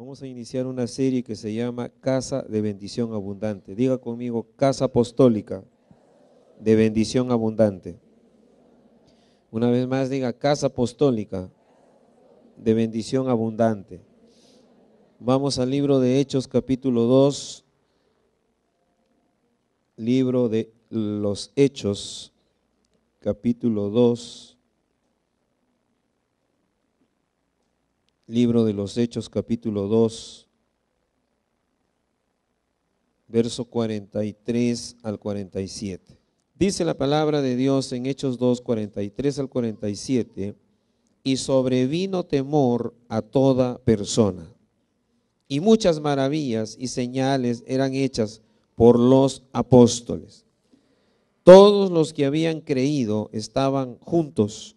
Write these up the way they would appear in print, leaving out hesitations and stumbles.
Vamos a iniciar una serie que se llama Casa de Bendición Abundante. Diga conmigo, Casa Apostólica de Bendición Abundante. Una vez más diga, Casa Apostólica de Bendición Abundante. Vamos al libro de Hechos capítulo 2, libro de los Hechos capítulo 2. Libro de los Hechos, capítulo 2, verso 43 al 47. Dice la palabra de Dios en Hechos 2, 43 al 47, y sobrevino temor a toda persona, y muchas maravillas y señales eran hechas por los apóstoles. Todos los que habían creído estaban juntos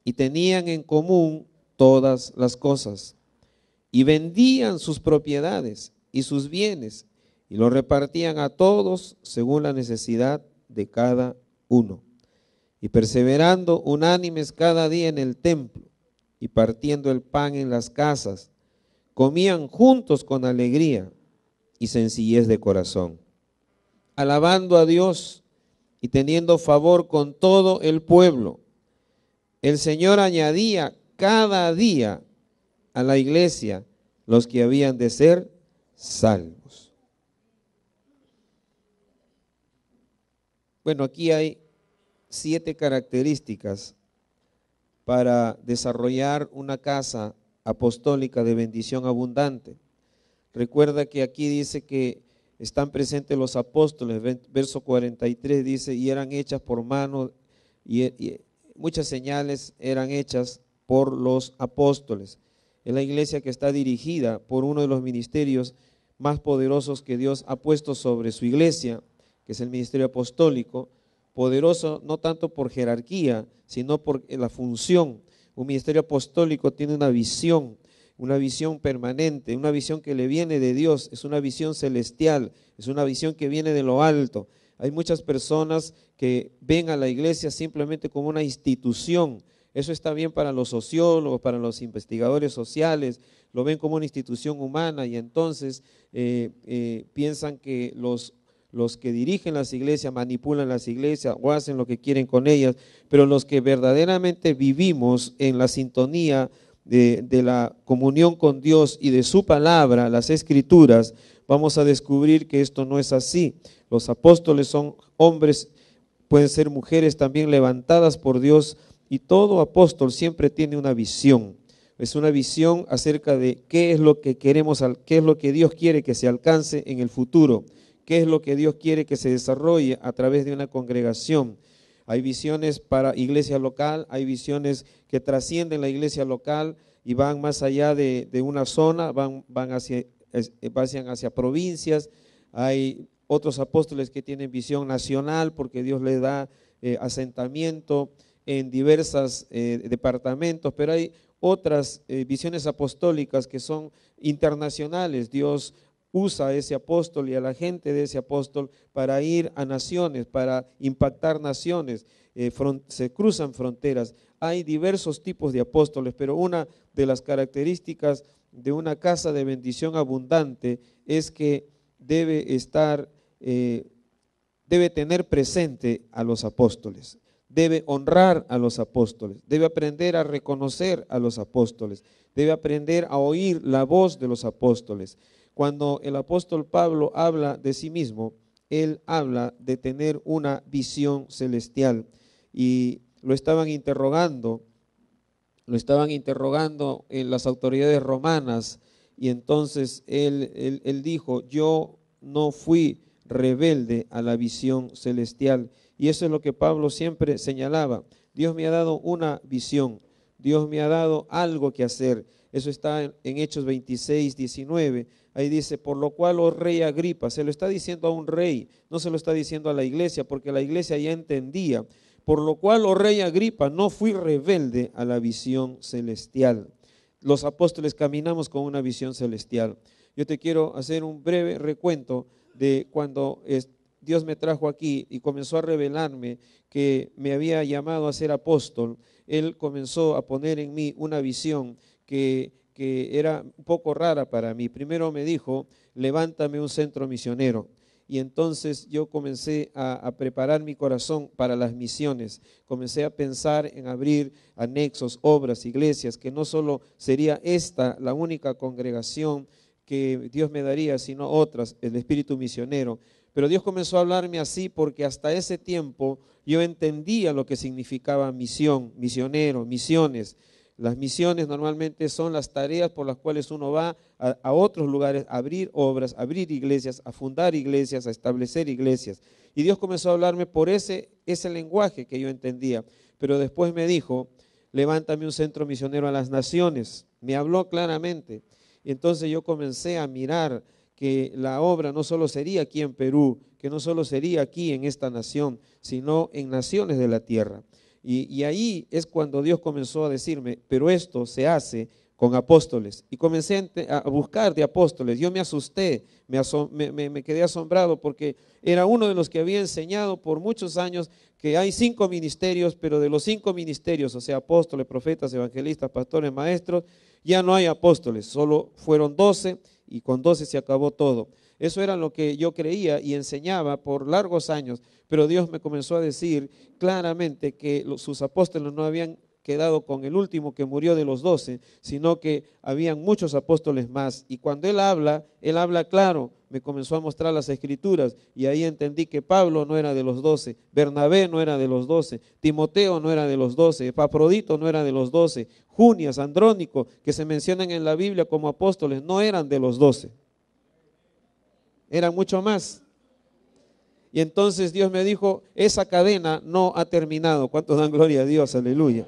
y tenían en común todas las cosas, y vendían sus propiedades y sus bienes, y lo repartían a todos según la necesidad de cada uno. Y perseverando unánimes cada día en el templo, y partiendo el pan en las casas, comían juntos con alegría y sencillez de corazón, alabando a Dios y teniendo favor con todo el pueblo. El Señor añadía cada día a la iglesia los que habían de ser salvos. Bueno, aquí hay 7 características para desarrollar una casa apostólica de bendición abundante. Recuerda que aquí dice que están presentes los apóstoles, verso 43 dice, y eran hechas por mano, y muchas señales eran hechas por los apóstoles. Es la iglesia que está dirigida por uno de los ministerios más poderosos que Dios ha puesto sobre su iglesia, que es el ministerio apostólico, poderoso no tanto por jerarquía, sino por la función. Un ministerio apostólico tiene una visión permanente, una visión que le viene de Dios, es una visión celestial, es una visión que viene de lo alto. Hay muchas personas que ven a la iglesia simplemente como una institución. Eso está bien para los sociólogos, para los investigadores sociales, lo ven como una institución humana y entonces piensan que los que dirigen las iglesias manipulan las iglesias o hacen lo que quieren con ellas, pero los que verdaderamente vivimos en la sintonía de la comunión con Dios y de su palabra, las escrituras, vamos a descubrir que esto no es así. Los apóstoles son hombres, pueden ser mujeres también levantadas por Dios, y todo apóstol siempre tiene una visión. Es una visión acerca de qué es lo que queremos, qué es lo que Dios quiere que se alcance en el futuro, qué es lo que Dios quiere que se desarrolle a través de una congregación. Hay visiones para iglesia local, hay visiones que trascienden la iglesia local y van más allá de una zona, van hacia provincias. Hay otros apóstoles que tienen visión nacional porque Dios les da asentamiento en diversos departamentos, pero hay otras visiones apostólicas que son internacionales. Dios usa a ese apóstol y a la gente de ese apóstol para ir a naciones, para impactar naciones, se cruzan fronteras. Hay diversos tipos de apóstoles, pero una de las características de una casa de bendición abundante es que debe tener presente a los apóstoles. Debe honrar a los apóstoles, debe aprender a reconocer a los apóstoles, debe aprender a oír la voz de los apóstoles. Cuando el apóstol Pablo habla de sí mismo, él habla de tener una visión celestial y lo estaban interrogando en las autoridades romanas y entonces él dijo, yo no fui rebelde a la visión celestial. Y eso es lo que Pablo siempre señalaba. Dios me ha dado una visión, Dios me ha dado algo que hacer. Eso está en Hechos 26, 19. Ahí dice, por lo cual, oh rey Agripa, se lo está diciendo a un rey, no se lo está diciendo a la iglesia, porque la iglesia ya entendía. Por lo cual, oh rey Agripa, no fui rebelde a la visión celestial. Los apóstoles caminamos con una visión celestial. Yo te quiero hacer un breve recuento de cuando Dios me trajo aquí y comenzó a revelarme que me había llamado a ser apóstol. Él comenzó a poner en mí una visión que que era un poco rara para mí. Primero me dijo, levántame un centro misionero. Y entonces yo comencé a preparar mi corazón para las misiones. Comencé a pensar en abrir anexos, obras, iglesias, que no solo sería esta la única congregación que Dios me daría, sino otras, el espíritu misionero. Pero Dios comenzó a hablarme así porque hasta ese tiempo yo entendía lo que significaba misión, misionero, misiones. Las misiones normalmente son las tareas por las cuales uno va a otros lugares a abrir obras, a abrir iglesias, a fundar iglesias, a establecer iglesias. Y Dios comenzó a hablarme por ese lenguaje que yo entendía. Pero después me dijo, levántame un centro misionero a las naciones. Me habló claramente. Y entonces yo comencé a mirar que la obra no solo sería aquí en Perú, que no solo sería aquí en esta nación, sino en naciones de la tierra. Y ahí es cuando Dios comenzó a decirme, pero esto se hace con apóstoles. Y comencé a buscar de apóstoles. Yo me asusté, me quedé asombrado porque era uno de los que había enseñado por muchos años que hay 5 ministerios, pero de los 5 ministerios, o sea, apóstoles, profetas, evangelistas, pastores, maestros, ya no hay apóstoles, solo fueron 12 y con 12 se acabó todo. Eso era lo que yo creía y enseñaba por largos años, pero Dios me comenzó a decir claramente que sus apóstoles no habían quedado con el último que murió de los 12, sino que habían muchos apóstoles más. Y cuando Él habla claro, me comenzó a mostrar las escrituras y ahí entendí que Pablo no era de los 12, Bernabé no era de los 12, Timoteo no era de los 12, Epafrodito no era de los 12, Junias, Andrónico, que se mencionan en la Biblia como apóstoles, no eran de los 12. Eran mucho más. Y entonces Dios me dijo, esa cadena no ha terminado. ¿Cuántos dan gloria a Dios? Aleluya.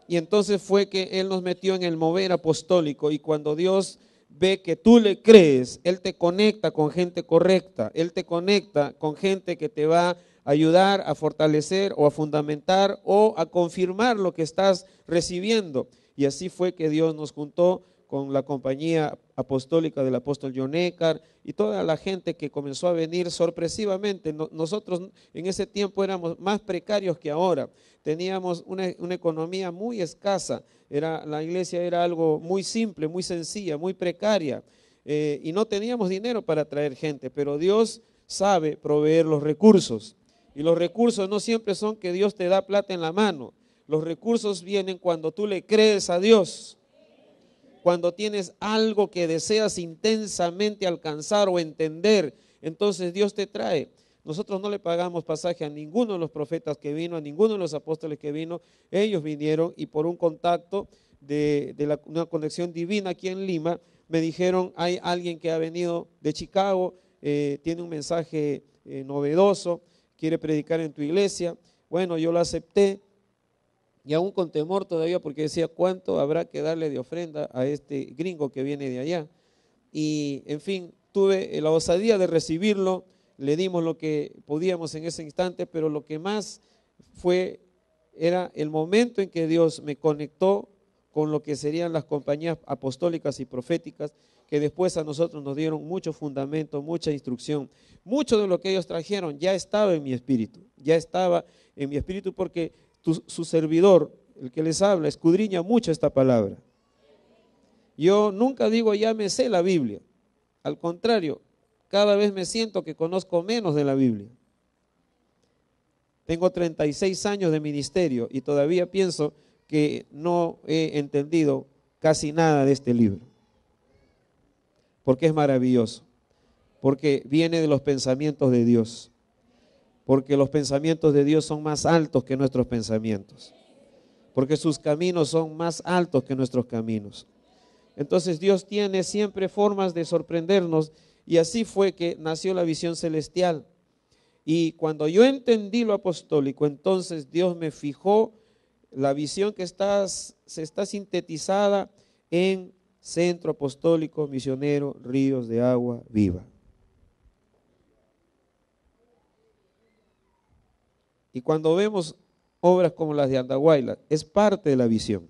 Y entonces fue que Él nos metió en el mover apostólico y cuando Dios ve que tú le crees, Él te conecta con gente correcta, Él te conecta con gente que te va a ayudar a fortalecer o a fundamentar o a confirmar lo que estás recibiendo. Y así fue que Dios nos juntó con la compañía apostólica del apóstol John Eckhart y toda la gente que comenzó a venir sorpresivamente. Nosotros en ese tiempo éramos más precarios que ahora, teníamos una economía muy escasa, la iglesia era algo muy simple, muy sencilla, muy precaria y no teníamos dinero para traer gente, pero Dios sabe proveer los recursos y los recursos no siempre son que Dios te da plata en la mano, los recursos vienen cuando tú le crees a Dios. Cuando tienes algo que deseas intensamente alcanzar o entender, entonces Dios te trae. Nosotros no le pagamos pasaje a ninguno de los profetas que vino, a ninguno de los apóstoles que vino. Ellos vinieron y por un contacto de una conexión divina aquí en Lima, me dijeron, hay alguien que ha venido de Chicago, tiene un mensaje novedoso, quiere predicar en tu iglesia. Bueno, yo lo acepté. Y aún con temor todavía porque decía, ¿cuánto habrá que darle de ofrenda a este gringo que viene de allá? Y en fin, tuve la osadía de recibirlo, le dimos lo que podíamos en ese instante, pero lo que más era el momento en que Dios me conectó con lo que serían las compañías apostólicas y proféticas, que después a nosotros nos dieron mucho fundamento, mucha instrucción. Mucho de lo que ellos trajeron ya estaba en mi espíritu, porque su servidor, el que les habla, escudriña mucho esta palabra. Yo nunca digo ya me sé la Biblia, al contrario, cada vez me siento que conozco menos de la Biblia. Tengo 36 años de ministerio y todavía pienso que no he entendido casi nada de este libro, porque es maravilloso, porque viene de los pensamientos de Dios. Porque los pensamientos de Dios son más altos que nuestros pensamientos, porque sus caminos son más altos que nuestros caminos. Entonces Dios tiene siempre formas de sorprendernos y así fue que nació la visión celestial. Y cuando yo entendí lo apostólico, entonces Dios me fijó la visión que se está sintetizada en Centro Apostólico Misionero Ríos de Agua Viva. Y cuando vemos obras como las de Andahuayla, es parte de la visión.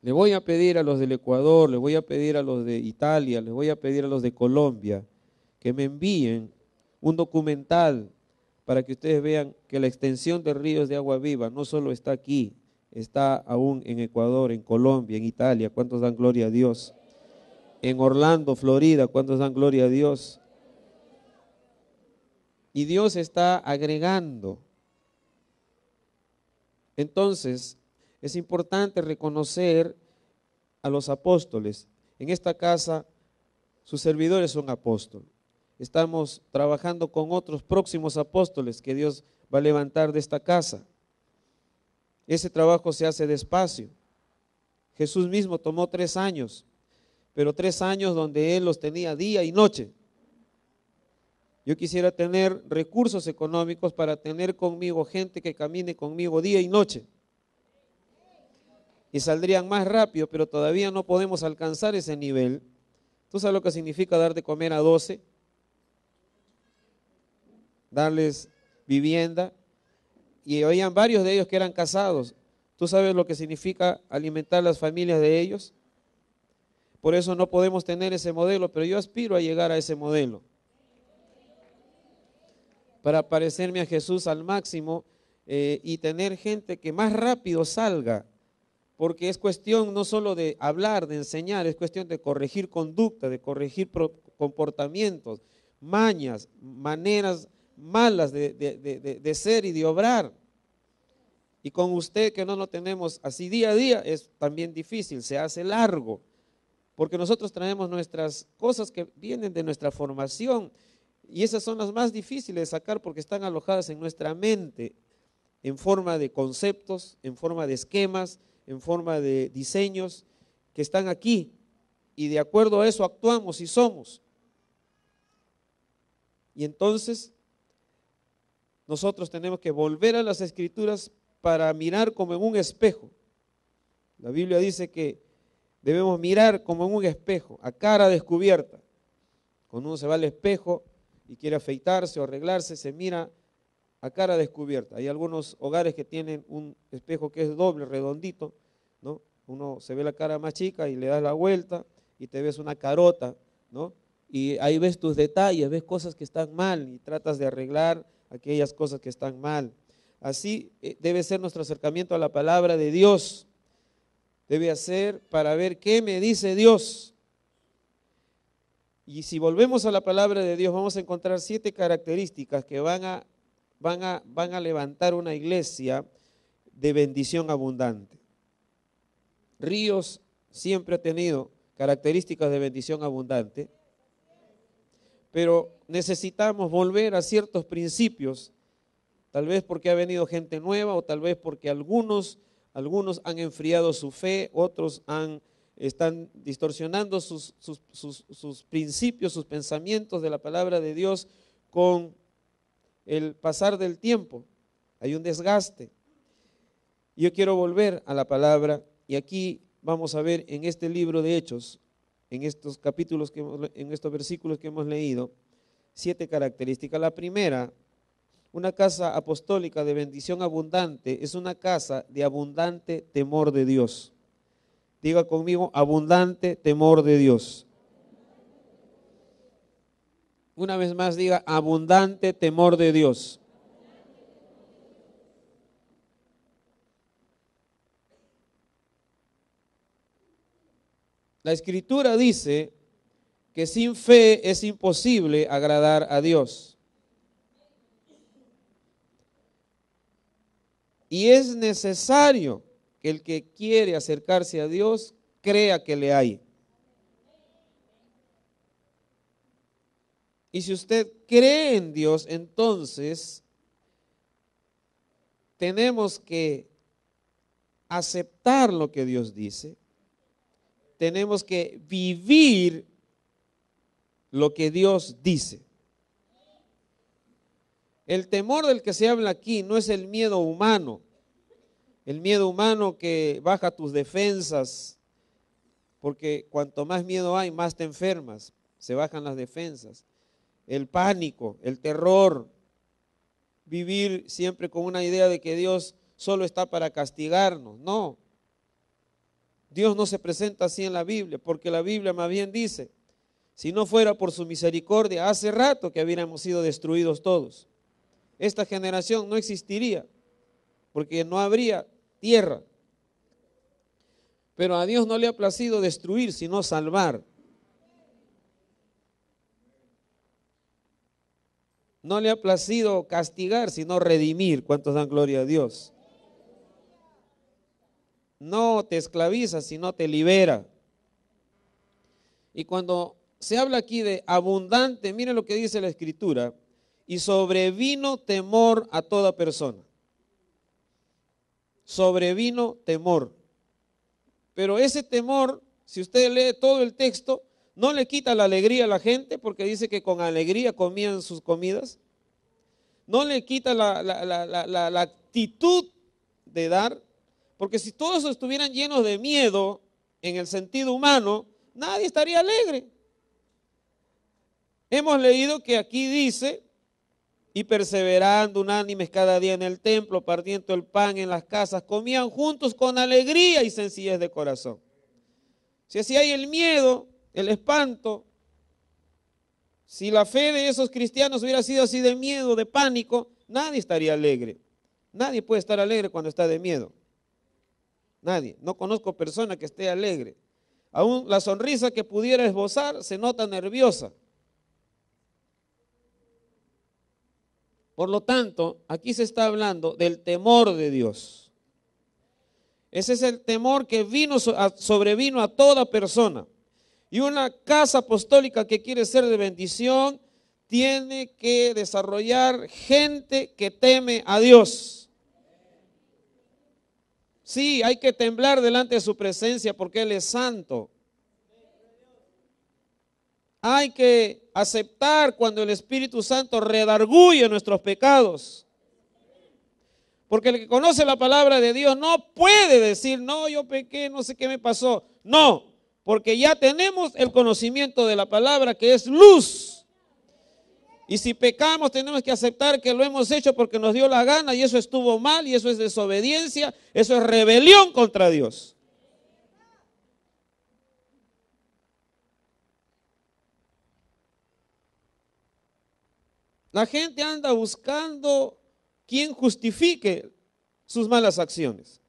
Le voy a pedir a los del Ecuador, le voy a pedir a los de Italia, le voy a pedir a los de Colombia que me envíen un documental para que ustedes vean que la extensión de Ríos de Agua Viva no solo está aquí está aún en Ecuador, en Colombia, en Italia. ¿Cuántos dan gloria a Dios? En Orlando, Florida. ¿Cuántos dan gloria a Dios? Y Dios está agregando. Entonces, es importante reconocer a los apóstoles. En esta casa, sus servidores son apóstoles. Estamos trabajando con otros próximos apóstoles que Dios va a levantar de esta casa. Ese trabajo se hace despacio. Jesús mismo tomó 3 años, pero 3 años donde Él los tenía día y noche. Yo quisiera tener recursos económicos para tener conmigo gente que camine conmigo día y noche. Y saldrían más rápido, pero todavía no podemos alcanzar ese nivel. ¿Tú sabes lo que significa dar de comer a 12? Darles vivienda. Y habían varios de ellos que eran casados. ¿Tú sabes lo que significa alimentar las familias de ellos? Por eso no podemos tener ese modelo, pero yo aspiro a llegar a ese modelo. Para parecerme a Jesús al máximo y tener gente que más rápido salga. Porque es cuestión no solo de hablar, de enseñar, es cuestión de corregir conducta, de corregir comportamientos, mañas, maneras malas de ser y de obrar. Y con usted que no lo tenemos así día a día es también difícil, se hace largo. Porque nosotros traemos nuestras cosas que vienen de nuestra formación y esas son las más difíciles de sacar porque están alojadas en nuestra mente en forma de conceptos, en forma de esquemas, en forma de diseños que están aquí y de acuerdo a eso actuamos y somos. Y entonces nosotros tenemos que volver a las Escrituras para mirar como en un espejo. La Biblia dice que debemos mirar como en un espejo, a cara descubierta. Cuando uno se va al espejo y quiere afeitarse o arreglarse, se mira a cara descubierta. Hay algunos hogares que tienen un espejo que es doble, redondito, ¿no? Uno se ve la cara más chica y le das la vuelta y te ves una carota, ¿no? Y ahí ves tus detalles, ves cosas que están mal y tratas de arreglar aquellas cosas que están mal. Así debe ser nuestro acercamiento a la palabra de Dios. Debe ser para ver qué me dice Dios. Y si volvemos a la palabra de Dios, vamos a encontrar 7 características que van a levantar una iglesia de bendición abundante. Ríos siempre ha tenido características de bendición abundante, pero necesitamos volver a ciertos principios, tal vez porque ha venido gente nueva o tal vez porque algunos han enfriado su fe, otros están distorsionando sus principios, sus pensamientos de la palabra de Dios con el pasar del tiempo. Hay un desgaste. Yo quiero volver a la palabra y aquí vamos a ver en este libro de Hechos, en estos capítulos, en estos versículos que hemos leído, 7 características. La primera, una casa apostólica de bendición abundante es una casa de abundante temor de Dios. Diga conmigo, abundante temor de Dios. Una vez más diga, abundante temor de Dios. La Escritura dice que sin fe es imposible agradar a Dios. Y es necesario que el que quiere acercarse a Dios crea que le hay. Y si usted cree en Dios, entonces tenemos que aceptar lo que Dios dice. Tenemos que vivir lo que Dios dice. El temor del que se habla aquí no es el miedo humano. El miedo humano que baja tus defensas, porque cuanto más miedo hay, más te enfermas, se bajan las defensas. El pánico, el terror, vivir siempre con una idea de que Dios solo está para castigarnos. No, Dios no se presenta así en la Biblia, porque la Biblia más bien dice, si no fuera por su misericordia, hace rato que hubiéramos sido destruidos todos. Esta generación no existiría, porque no habría tierra, Pero a Dios no le ha placido destruir, sino salvar. No le ha placido castigar, sino redimir. ¿Cuántos dan gloria a Dios? No te esclaviza, sino te libera. Y cuando se habla aquí de abundante, miren lo que dice la Escritura: y sobrevino temor a toda persona. Sobrevino temor. Pero ese temor, si usted lee todo el texto, no le quita la alegría a la gente, porque dice que con alegría comían sus comidas. No le quita la actitud de dar, porque si todos estuvieran llenos de miedo en el sentido humano, nadie estaría alegre. Hemos leído que aquí dice: y perseverando unánimes cada día en el templo, partiendo el pan en las casas, comían juntos con alegría y sencillez de corazón. Si así hay el miedo, el espanto, si la fe de esos cristianos hubiera sido así de miedo, de pánico, nadie estaría alegre. Nadie puede estar alegre cuando está de miedo. Nadie. No conozco persona que esté alegre. Aún la sonrisa que pudiera esbozar se nota nerviosa. Por lo tanto, aquí se está hablando del temor de Dios. Ese es el temor que sobrevino a toda persona. Y una casa apostólica que quiere ser de bendición tiene que desarrollar gente que teme a Dios. Sí, hay que temblar delante de su presencia porque Él es santo. Hay que aceptar cuando el Espíritu Santo redarguye nuestros pecados. Porque el que conoce la palabra de Dios no puede decir: no, yo pequé, no sé qué me pasó. No, porque ya tenemos el conocimiento de la palabra, que es luz. Y si pecamos, tenemos que aceptar que lo hemos hecho porque nos dio la gana, y eso estuvo mal, y eso es desobediencia, eso es rebelión contra Dios. La gente anda buscando quien justifique sus malas acciones.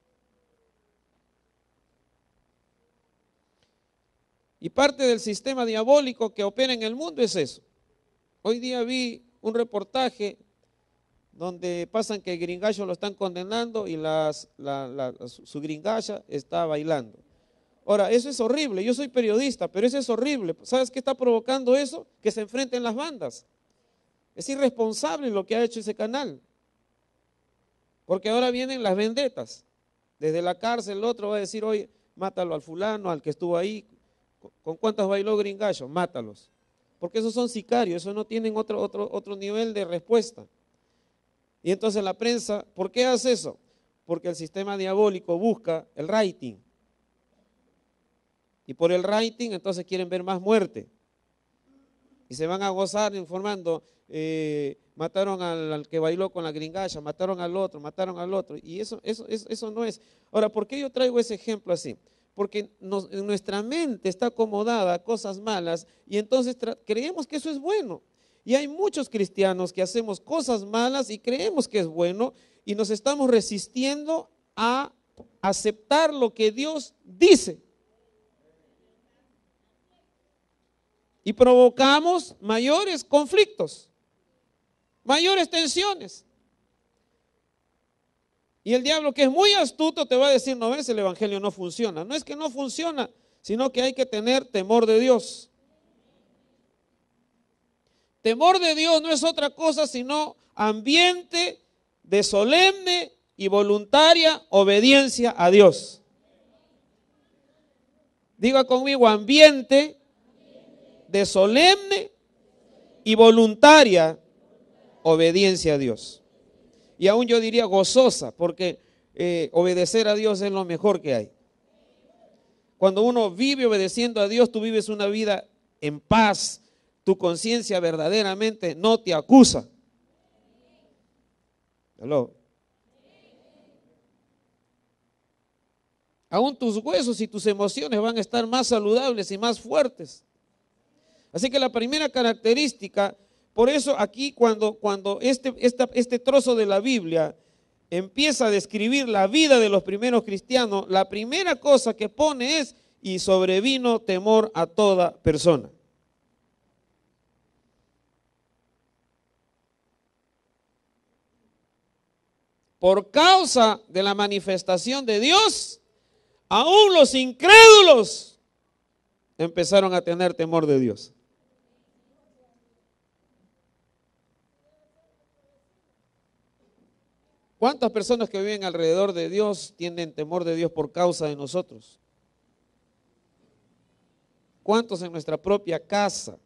Y parte del sistema diabólico que opera en el mundo es eso. Hoy día vi un reportaje donde pasan que el gringallo lo están condenando y su gringalla está bailando. Ahora, eso es horrible. Yo soy periodista, pero eso es horrible. ¿Sabes qué está provocando eso? Que se enfrenten las bandas. Es irresponsable lo que ha hecho ese canal. Porque ahora vienen las vendetas. Desde la cárcel el otro va a decir: oye, mátalo al fulano, al que estuvo ahí. ¿Con cuántos bailó gringallo? Mátalos. Porque esos son sicarios, esos no tienen otro nivel de respuesta. Y entonces la prensa, ¿por qué hace eso? Porque el sistema diabólico busca el rating. Y por el rating entonces quieren ver más muerte. Y se van a gozar informando: mataron al que bailó con la gringalla, mataron al otro. Y eso no es. Ahora, ¿por qué yo traigo ese ejemplo así? Porque nuestra mente está acomodada a cosas malas y entonces creemos que eso es bueno. Y hay muchos cristianos que hacemos cosas malas y creemos que es bueno y nos estamos resistiendo a aceptar lo que Dios dice. Y provocamos mayores conflictos, mayores tensiones. Y el diablo, que es muy astuto, te va a decir: no ves, el evangelio no funciona. No es que no funciona, sino que hay que tener temor de Dios. Temor de Dios no es otra cosa sino ambiente de solemne y voluntaria obediencia a Dios. Diga conmigo: ambiente de solemne y voluntaria obediencia a Dios. Y aún yo diría gozosa, porque obedecer a Dios es lo mejor que hay. Cuando uno vive obedeciendo a Dios, tú vives una vida en paz. Tu conciencia verdaderamente no te acusa. ¿Aló? Aún tus huesos y tus emociones van a estar más saludables y más fuertes. Así que la primera característica, por eso aquí cuando este trozo de la Biblia empieza a describir la vida de los primeros cristianos, la primera cosa que pone es: y sobrevino temor a toda persona. Por causa de la manifestación de Dios, aún los incrédulos empezaron a tener temor de Dios. ¿Cuántas personas que viven alrededor de Dios tienen temor de Dios por causa de nosotros? ¿Cuántos en nuestra propia casa?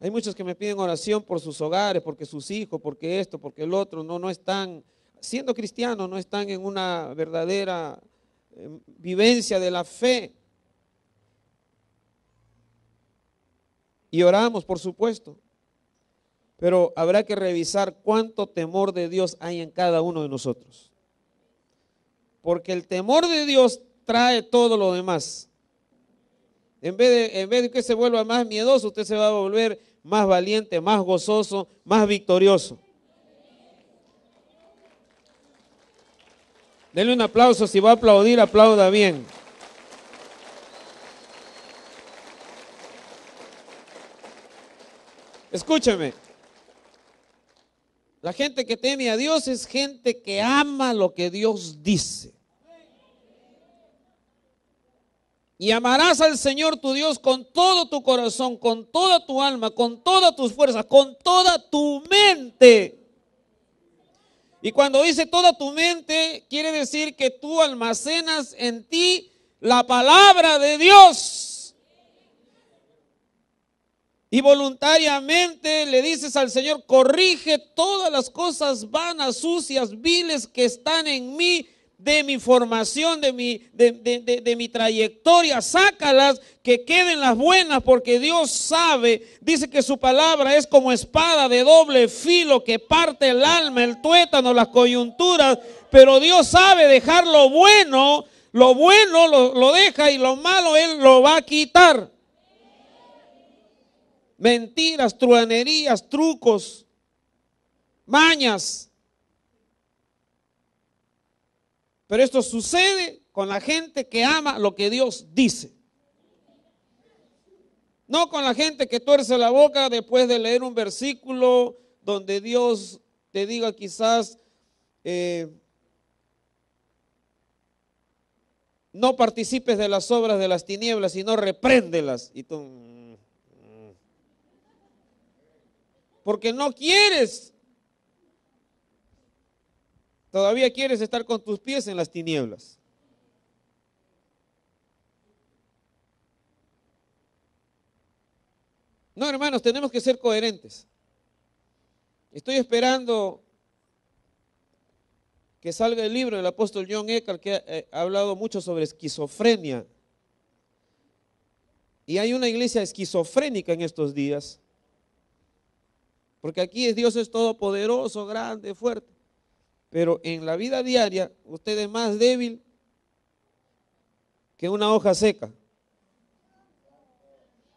Hay muchos que me piden oración por sus hogares, porque sus hijos, porque esto, porque el otro, no están, siendo cristianos, no están en una verdadera vivencia de la fe. Y oramos, por supuesto, pero habrá que revisar cuánto temor de Dios hay en cada uno de nosotros. Porque el temor de Dios trae todo lo demás. En vez de que se vuelva más miedoso, usted se va a volver más valiente, más gozoso, más victorioso. Denle un aplauso, si va a aplaudir, aplauda bien. Escúcheme. La gente que teme a Dios es gente que ama lo que Dios dice. Y amarás al Señor tu Dios con todo tu corazón, con toda tu alma, con todas tus fuerzas, con toda tu mente. Y cuando dice toda tu mente, quiere decir que tú almacenas en ti la palabra de Dios. Y voluntariamente le dices al Señor: corrige todas las cosas vanas, sucias, viles que están en mí, de mi formación, de mi trayectoria, sácalas, que queden las buenas, porque Dios sabe, dice que su palabra es como espada de doble filo que parte el alma, el tuétano, las coyunturas, pero Dios sabe dejar lo bueno lo deja, y lo malo Él lo va a quitar. Mentiras, truhanerías, trucos, mañas. Pero esto sucede con la gente que ama lo que Dios dice. No con la gente que tuerce la boca después de leer un versículo donde Dios te diga quizás no participes de las obras de las tinieblas, sino repréndelas. Y tú, porque no quieres. Todavía quieres estar con tus pies en las tinieblas. No, hermanos, tenemos que ser coherentes. Estoy esperando que salga el libro del apóstol John Eckhart, que ha hablado mucho sobre esquizofrenia. Y hay una iglesia esquizofrénica en estos días. Porque aquí Dios es todopoderoso, grande, fuerte. Pero en la vida diaria, usted es más débil que una hoja seca.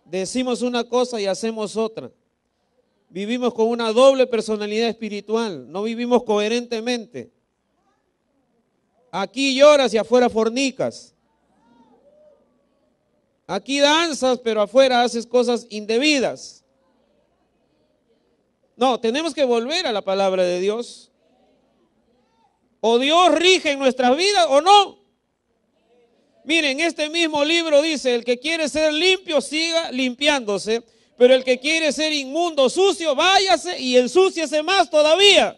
Decimos una cosa y hacemos otra. Vivimos con una doble personalidad espiritual. No vivimos coherentemente. Aquí lloras y afuera fornicas. Aquí danzas, pero afuera haces cosas indebidas. No, tenemos que volver a la palabra de Dios. O Dios rige en nuestras vidas o no. Miren, este mismo libro dice: el que quiere ser limpio, siga limpiándose, pero el que quiere ser inmundo, sucio, váyase y ensúciese más todavía.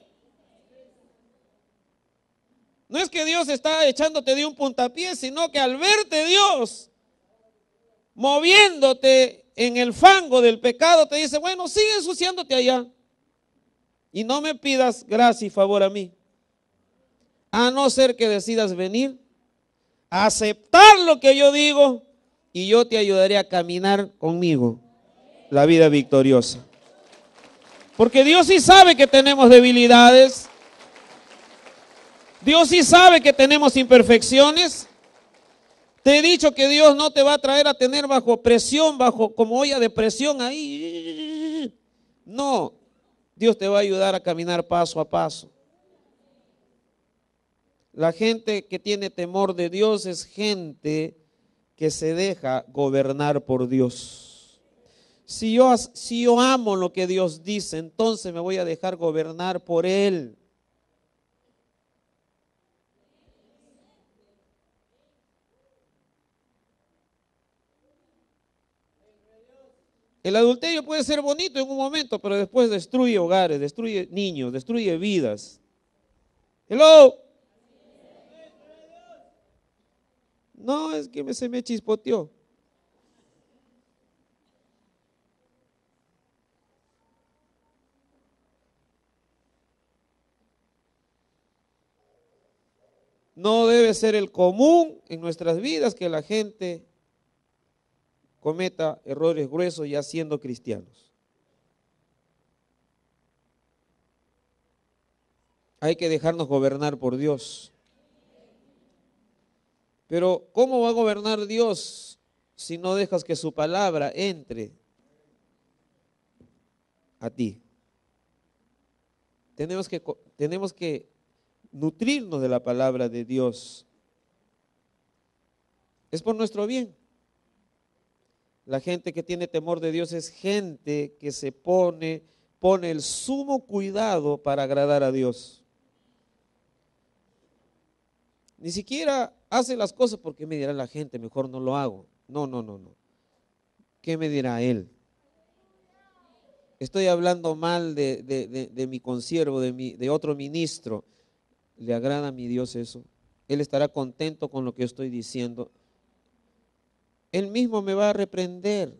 No es que Dios está echándote de un puntapié, sino que al verte Dios moviéndote en el fango del pecado, te dice: bueno, sigue ensuciándote allá y no me pidas gracia y favor a mí. A no ser que decidas venir a aceptar lo que yo digo, y yo te ayudaré a caminar conmigo la vida victoriosa. Porque Dios sí sabe que tenemos debilidades. Dios sí sabe que tenemos imperfecciones. Te he dicho que Dios no te va a traer a tener bajo presión, bajo como olla de presión ahí. No, Dios te va a ayudar a caminar paso a paso. La gente que tiene temor de Dios es gente que se deja gobernar por Dios. Si yo amo lo que Dios dice, entonces me voy a dejar gobernar por Él. El adulterio puede ser bonito en un momento, pero después destruye hogares, destruye niños, destruye vidas. Hello. No, es que se me chispoteó. No debe ser el común en nuestras vidas que la gente cometa errores gruesos ya siendo cristianos. Hay que dejarnos gobernar por Dios. Pero ¿cómo va a gobernar Dios si no dejas que su palabra entre a ti? Tenemos que nutrirnos de la palabra de Dios. Es por nuestro bien. La gente que tiene temor de Dios es gente que pone el sumo cuidado para agradar a Dios. Ni siquiera hace las cosas porque me dirá la gente, mejor no lo hago. No. ¿Qué me dirá él? Estoy hablando mal de mi consiervo, de otro ministro. ¿Le agrada a mi Dios eso? Él estará contento con lo que yo estoy diciendo. Él mismo me va a reprender.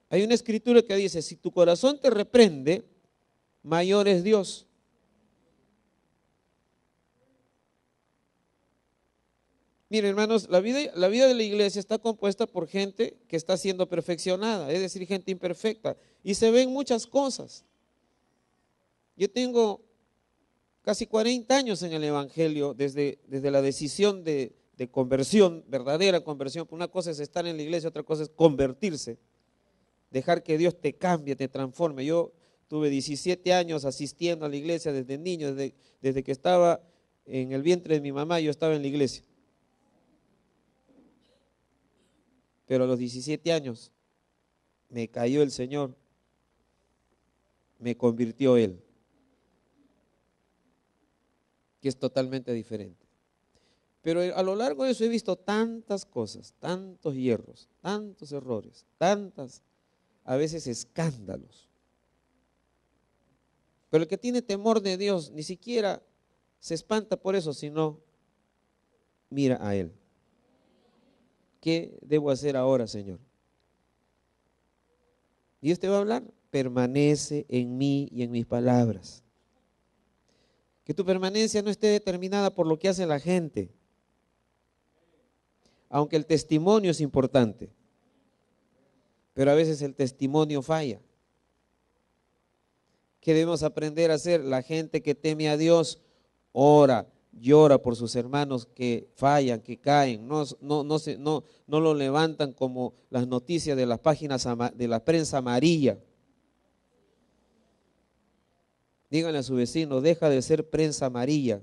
Hay una escritura que dice, si tu corazón te reprende, mayor es Dios. Miren, hermanos, la vida de la iglesia está compuesta por gente que está siendo perfeccionada, es decir, gente imperfecta, y se ven muchas cosas. Yo tengo casi 40 años en el Evangelio, desde la decisión de conversión, verdadera conversión. Una cosa es estar en la iglesia, otra cosa es convertirse, dejar que Dios te cambie, te transforme. Yo tuve 17 años asistiendo a la iglesia desde niño, desde que estaba en el vientre de mi mamá, yo estaba en la iglesia. Pero a los 17 años me cayó el Señor, me convirtió Él, que es totalmente diferente. Pero a lo largo de eso he visto tantas cosas, tantos hierros, tantos errores, a veces escándalos. Pero el que tiene temor de Dios ni siquiera se espanta por eso, sino mira a Él. ¿Qué debo hacer ahora, Señor? Y Dios te va a hablar, permanece en mí y en mis palabras. Que tu permanencia no esté determinada por lo que hace la gente, aunque el testimonio es importante, pero a veces el testimonio falla. ¿Qué debemos aprender a hacer? La gente que teme a Dios ora, llora por sus hermanos que fallan, que caen, no lo levantan como las noticias de las páginas de la prensa amarilla. Díganle a su vecino, deja de ser prensa amarilla.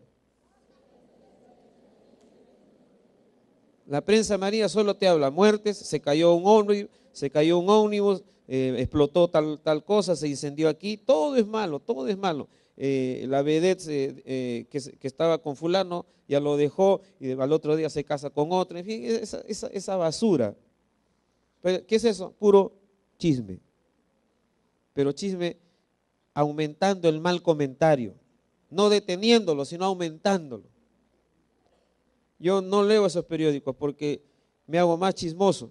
La prensa amarilla solo te habla muertes, se cayó un ómnibus, explotó tal cosa, se incendió aquí, todo es malo, todo es malo. La vedette que estaba con fulano ya lo dejó y al otro día se casa con otro, en fin, esa basura. ¿Qué es eso? Puro chisme. Pero chisme aumentando el mal comentario, no deteniéndolo, sino aumentándolo. Yo no leo esos periódicos porque me hago más chismoso.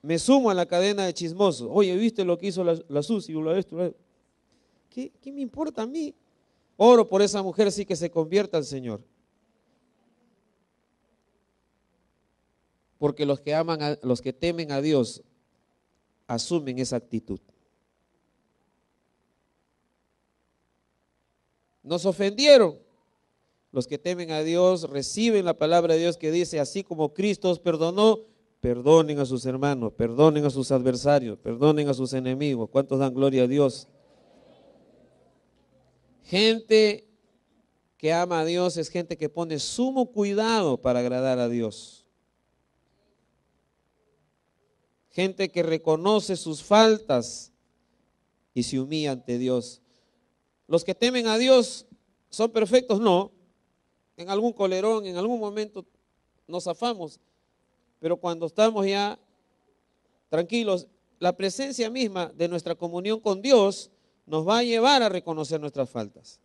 Me sumo a la cadena de chismosos. Oye, ¿viste lo que hizo la Susi? ¿Qué me importa a mí? Oro por esa mujer, sí, que se convierta al Señor. Porque los que temen a Dios asumen esa actitud. Nos ofendieron. Los que temen a Dios reciben la palabra de Dios que dice, así como Cristo os perdonó, perdonen a sus hermanos, perdonen a sus adversarios, perdonen a sus enemigos. ¿Cuántos dan gloria a Dios? Gente que ama a Dios es gente que pone sumo cuidado para agradar a Dios. Gente que reconoce sus faltas y se humilla ante Dios. Los que temen a Dios son perfectos, no. En algún colerón, en algún momento nos zafamos, pero cuando estamos ya tranquilos, la presencia misma de nuestra comunión con Dios nos va a llevar a reconocer nuestras faltas.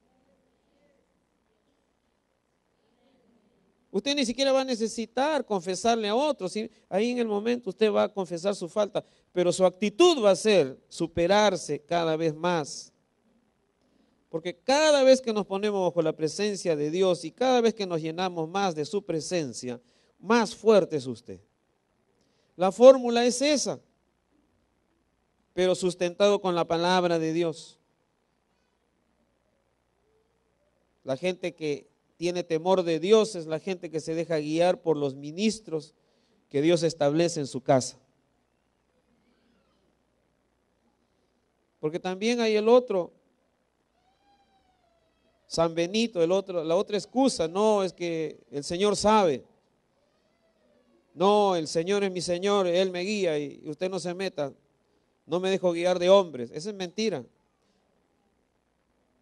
Usted ni siquiera va a necesitar confesarle a otros, ¿sí? Ahí en el momento usted va a confesar su falta, pero su actitud va a ser superarse cada vez más. Porque cada vez que nos ponemos bajo la presencia de Dios y cada vez que nos llenamos más de su presencia, más fuerte es usted. La fórmula es esa, pero sustentado con la palabra de Dios. La gente que tiene temor de Dios es la gente que se deja guiar por los ministros que Dios establece en su casa. Porque también hay el otro, San Benito, la otra excusa, no, es que el Señor sabe. No, el Señor es mi Señor, Él me guía y usted no se meta, no me dejo guiar de hombres. Esa es mentira.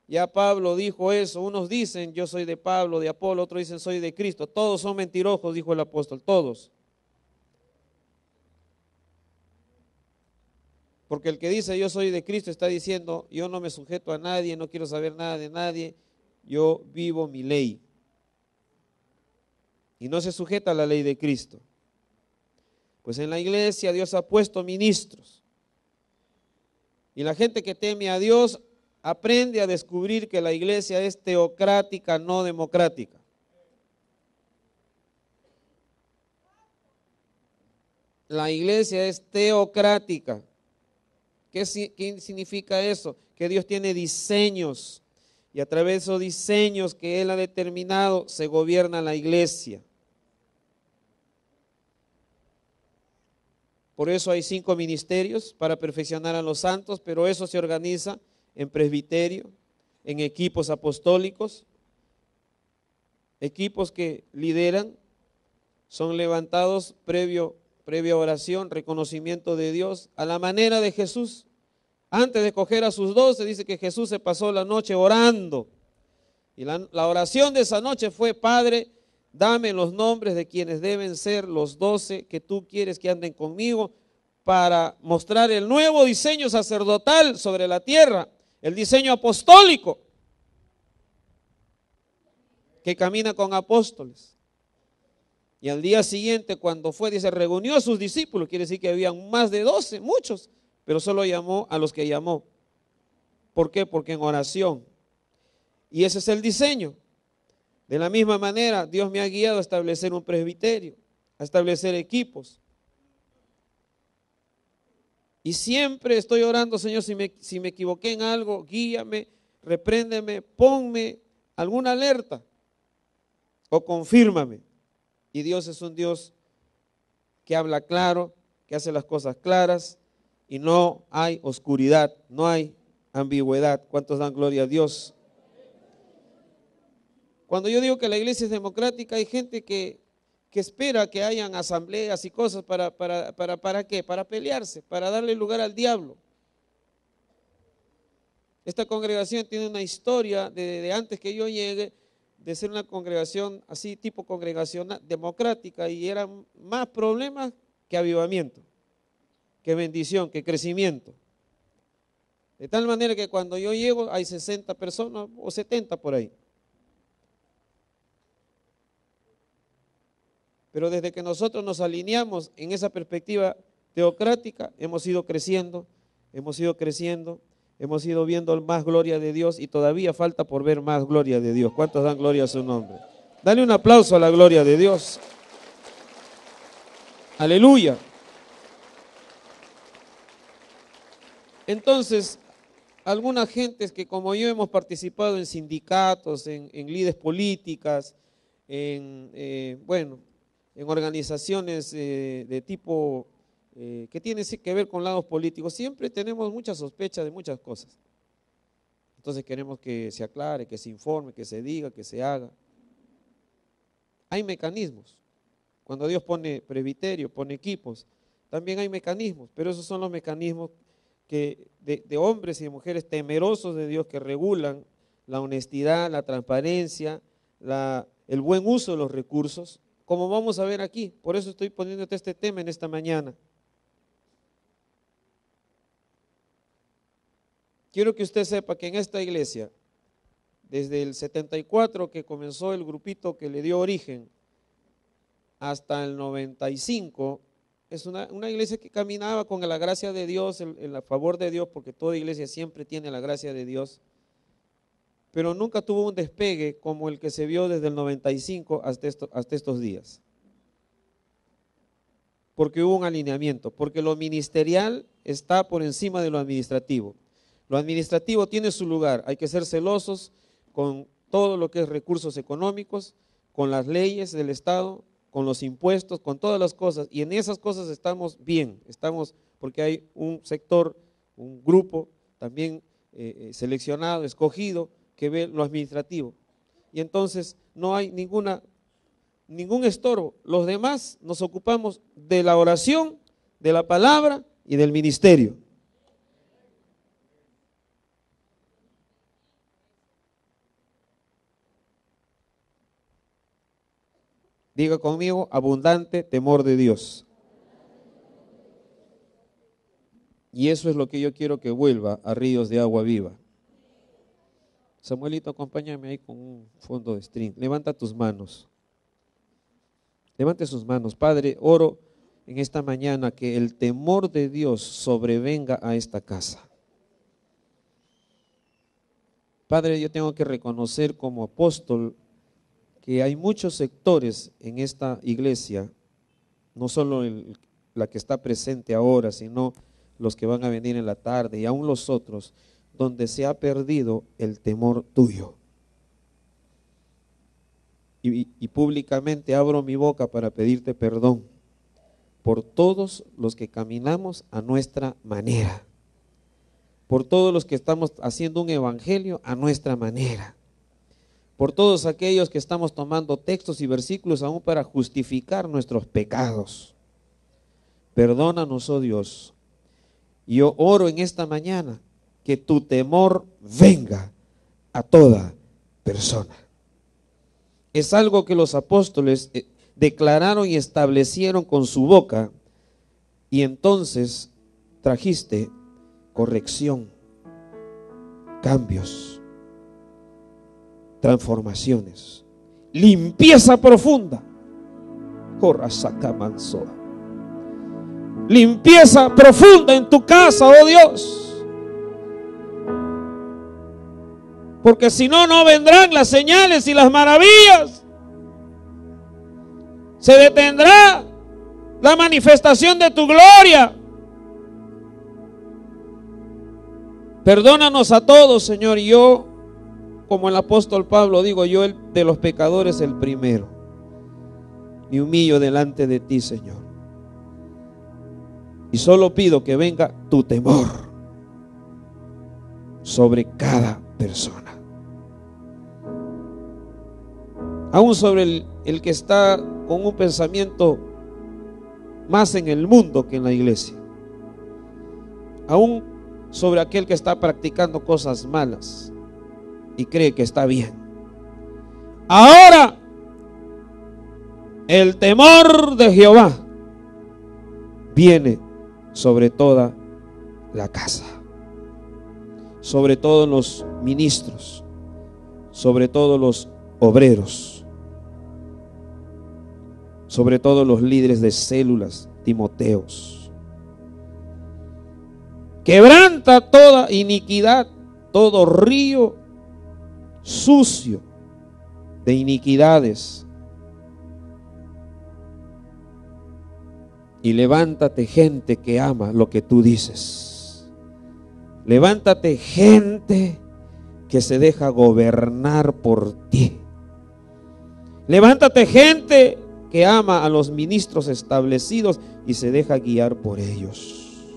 Ya Pablo dijo eso, unos dicen yo soy de Pablo, de Apolo, otros dicen soy de Cristo. Todos son mentirosos, dijo el apóstol, todos. Porque el que dice yo soy de Cristo está diciendo yo no me sujeto a nadie, no quiero saber nada de nadie, yo vivo mi ley. Y no se sujeta a la ley de Cristo. Pues en la iglesia Dios ha puesto ministros. Y la gente que teme a Dios aprende a descubrir que la iglesia es teocrática, no democrática. La iglesia es teocrática. ¿Qué significa eso? Que Dios tiene diseños y a través de esos diseños que Él ha determinado se gobierna la iglesia. Por eso hay 5 ministerios para perfeccionar a los santos, pero eso se organiza en presbiterio, en equipos apostólicos, equipos que lideran, son levantados previa oración, reconocimiento de Dios, a la manera de Jesús. Antes de escoger a sus 12, dice que Jesús se pasó la noche orando. Y la oración de esa noche fue: Padre, dame los nombres de quienes deben ser los 12 que tú quieres que anden conmigo para mostrar el nuevo diseño sacerdotal sobre la tierra, el diseño apostólico que camina con apóstoles. Y al día siguiente, cuando fue, dice, reunió a sus discípulos, quiere decir que habían más de 12, muchos, pero solo llamó a los que llamó. ¿Por qué? Porque en oración. Y ese es el diseño. De la misma manera, Dios me ha guiado a establecer un presbiterio, a establecer equipos. Y siempre estoy orando: Señor, si me equivoqué en algo, guíame, repréndeme, ponme alguna alerta o confírmame. Y Dios es un Dios que habla claro, que hace las cosas claras y no hay oscuridad, no hay ambigüedad. ¿Cuántos dan gloria a Dios? Cuando yo digo que la iglesia es democrática, hay gente que espera que hayan asambleas y cosas ¿para qué? Para pelearse, para darle lugar al diablo. Esta congregación tiene una historia de antes que yo llegue, de ser una congregación así, tipo congregación democrática, y eran más problemas que avivamiento, que bendición, que crecimiento. De tal manera que cuando yo llego hay 60 personas o 70 por ahí. Pero desde que nosotros nos alineamos en esa perspectiva teocrática, hemos ido creciendo, hemos ido viendo más gloria de Dios y todavía falta por ver más gloria de Dios. ¿Cuántos dan gloria a su nombre? Dale un aplauso a la gloria de Dios. Aleluya. Entonces, algunas gentes que como yo hemos participado en sindicatos, en lides políticas, en organizaciones de tipo que tienen que ver con lados políticos, siempre tenemos mucha sospecha de muchas cosas. Entonces queremos que se aclare, que se informe, que se diga, que se haga. Hay mecanismos. Cuando Dios pone presbiterio, pone equipos, también hay mecanismos, pero esos son los mecanismos que de hombres y de mujeres temerosos de Dios que regulan la honestidad, la transparencia, el buen uso de los recursos, como vamos a ver aquí. Por eso estoy poniéndote este tema en esta mañana. Quiero que usted sepa que en esta iglesia, desde el 74 que comenzó el grupito que le dio origen, hasta el 95, es una iglesia que caminaba con la gracia de Dios, en la favor de Dios, porque toda iglesia siempre tiene la gracia de Dios, pero nunca tuvo un despegue como el que se vio desde el 95 hasta estos días. Porque hubo un alineamiento, porque lo ministerial está por encima de lo administrativo. Lo administrativo tiene su lugar, hay que ser celosos con todo lo que es recursos económicos, con las leyes del Estado, con los impuestos, con todas las cosas, y en esas cosas estamos bien, porque hay un sector, un grupo también seleccionado, escogido, que ve lo administrativo, y entonces no hay ningún estorbo. Los demás nos ocupamos de la oración, de la palabra y del ministerio. Diga conmigo, abundante temor de Dios. Y eso es lo que yo quiero que vuelva a ríos de agua viva. Samuelito, acompáñame ahí con un fondo de string. Levanta tus manos. Levante sus manos. Padre, oro en esta mañana que el temor de Dios sobrevenga a esta casa. Padre, yo tengo que reconocer como apóstol que hay muchos sectores en esta iglesia, no solo la que está presente ahora, sino los que van a venir en la tarde y aún los otros, donde se ha perdido el temor tuyo. Y públicamente abro mi boca para pedirte perdón por todos los que caminamos a nuestra manera, por todos los que estamos haciendo un evangelio a nuestra manera, por todos aquellos que estamos tomando textos y versículos aún para justificar nuestros pecados. Perdónanos, oh Dios. Y yo oro en esta mañana que tu temor venga a toda persona. Es algo que los apóstoles declararon y establecieron con su boca, y entonces trajiste corrección, cambios, transformaciones, limpieza profunda. Limpieza profunda en tu casa, oh Dios. Porque si no, no vendrán las señales y las maravillas. Se detendrá la manifestación de tu gloria. Perdónanos a todos, Señor. Y yo, como el apóstol Pablo, digo, yo de los pecadores el primero. Me humillo delante de ti, Señor. Y solo pido que venga tu temor sobre cada persona. Aún sobre el que está con un pensamiento más en el mundo que en la iglesia. Aún sobre aquel que está practicando cosas malas y cree que está bien. Ahora el temor de Jehová viene sobre toda la casa, sobre todos los ministros, sobre todos los obreros, sobre todos los líderes de células, Timoteos. Quebranta toda iniquidad, todo río sucio de iniquidades, y levántate gente que ama lo que tú dices. Levántate gente que se deja gobernar por ti. Levántate gente que ama a los ministros establecidos y se deja guiar por ellos.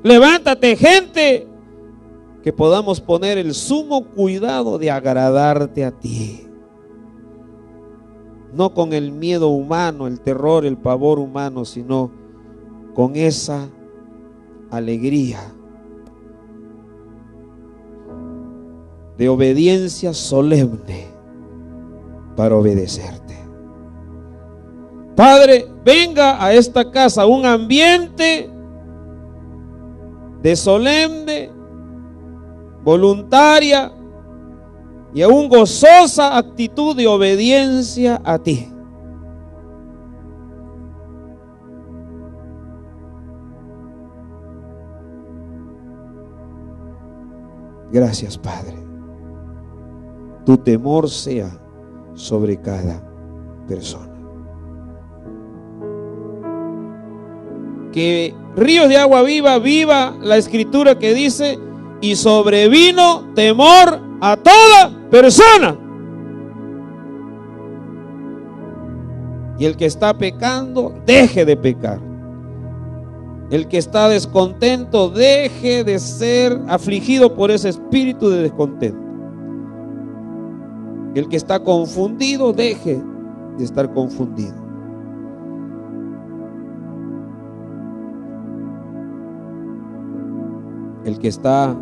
Levántate gente que podamos poner el sumo cuidado de agradarte a ti. No con el miedo humano, el terror, el pavor humano, sino con esa alegría de obediencia solemne para obedecerte. Padre, venga a esta casa un ambiente de solemne, voluntaria y aún gozosa actitud de obediencia a ti. Gracias, Padre. Tu temor sea sobre cada persona. Que ríos de agua viva, viva la escritura que dice: y sobrevino temor a toda persona. Y el que está pecando, deje de pecar. El que está descontento, deje de ser afligido por ese espíritu de descontento. El que está confundido, deje de estar confundido. El que está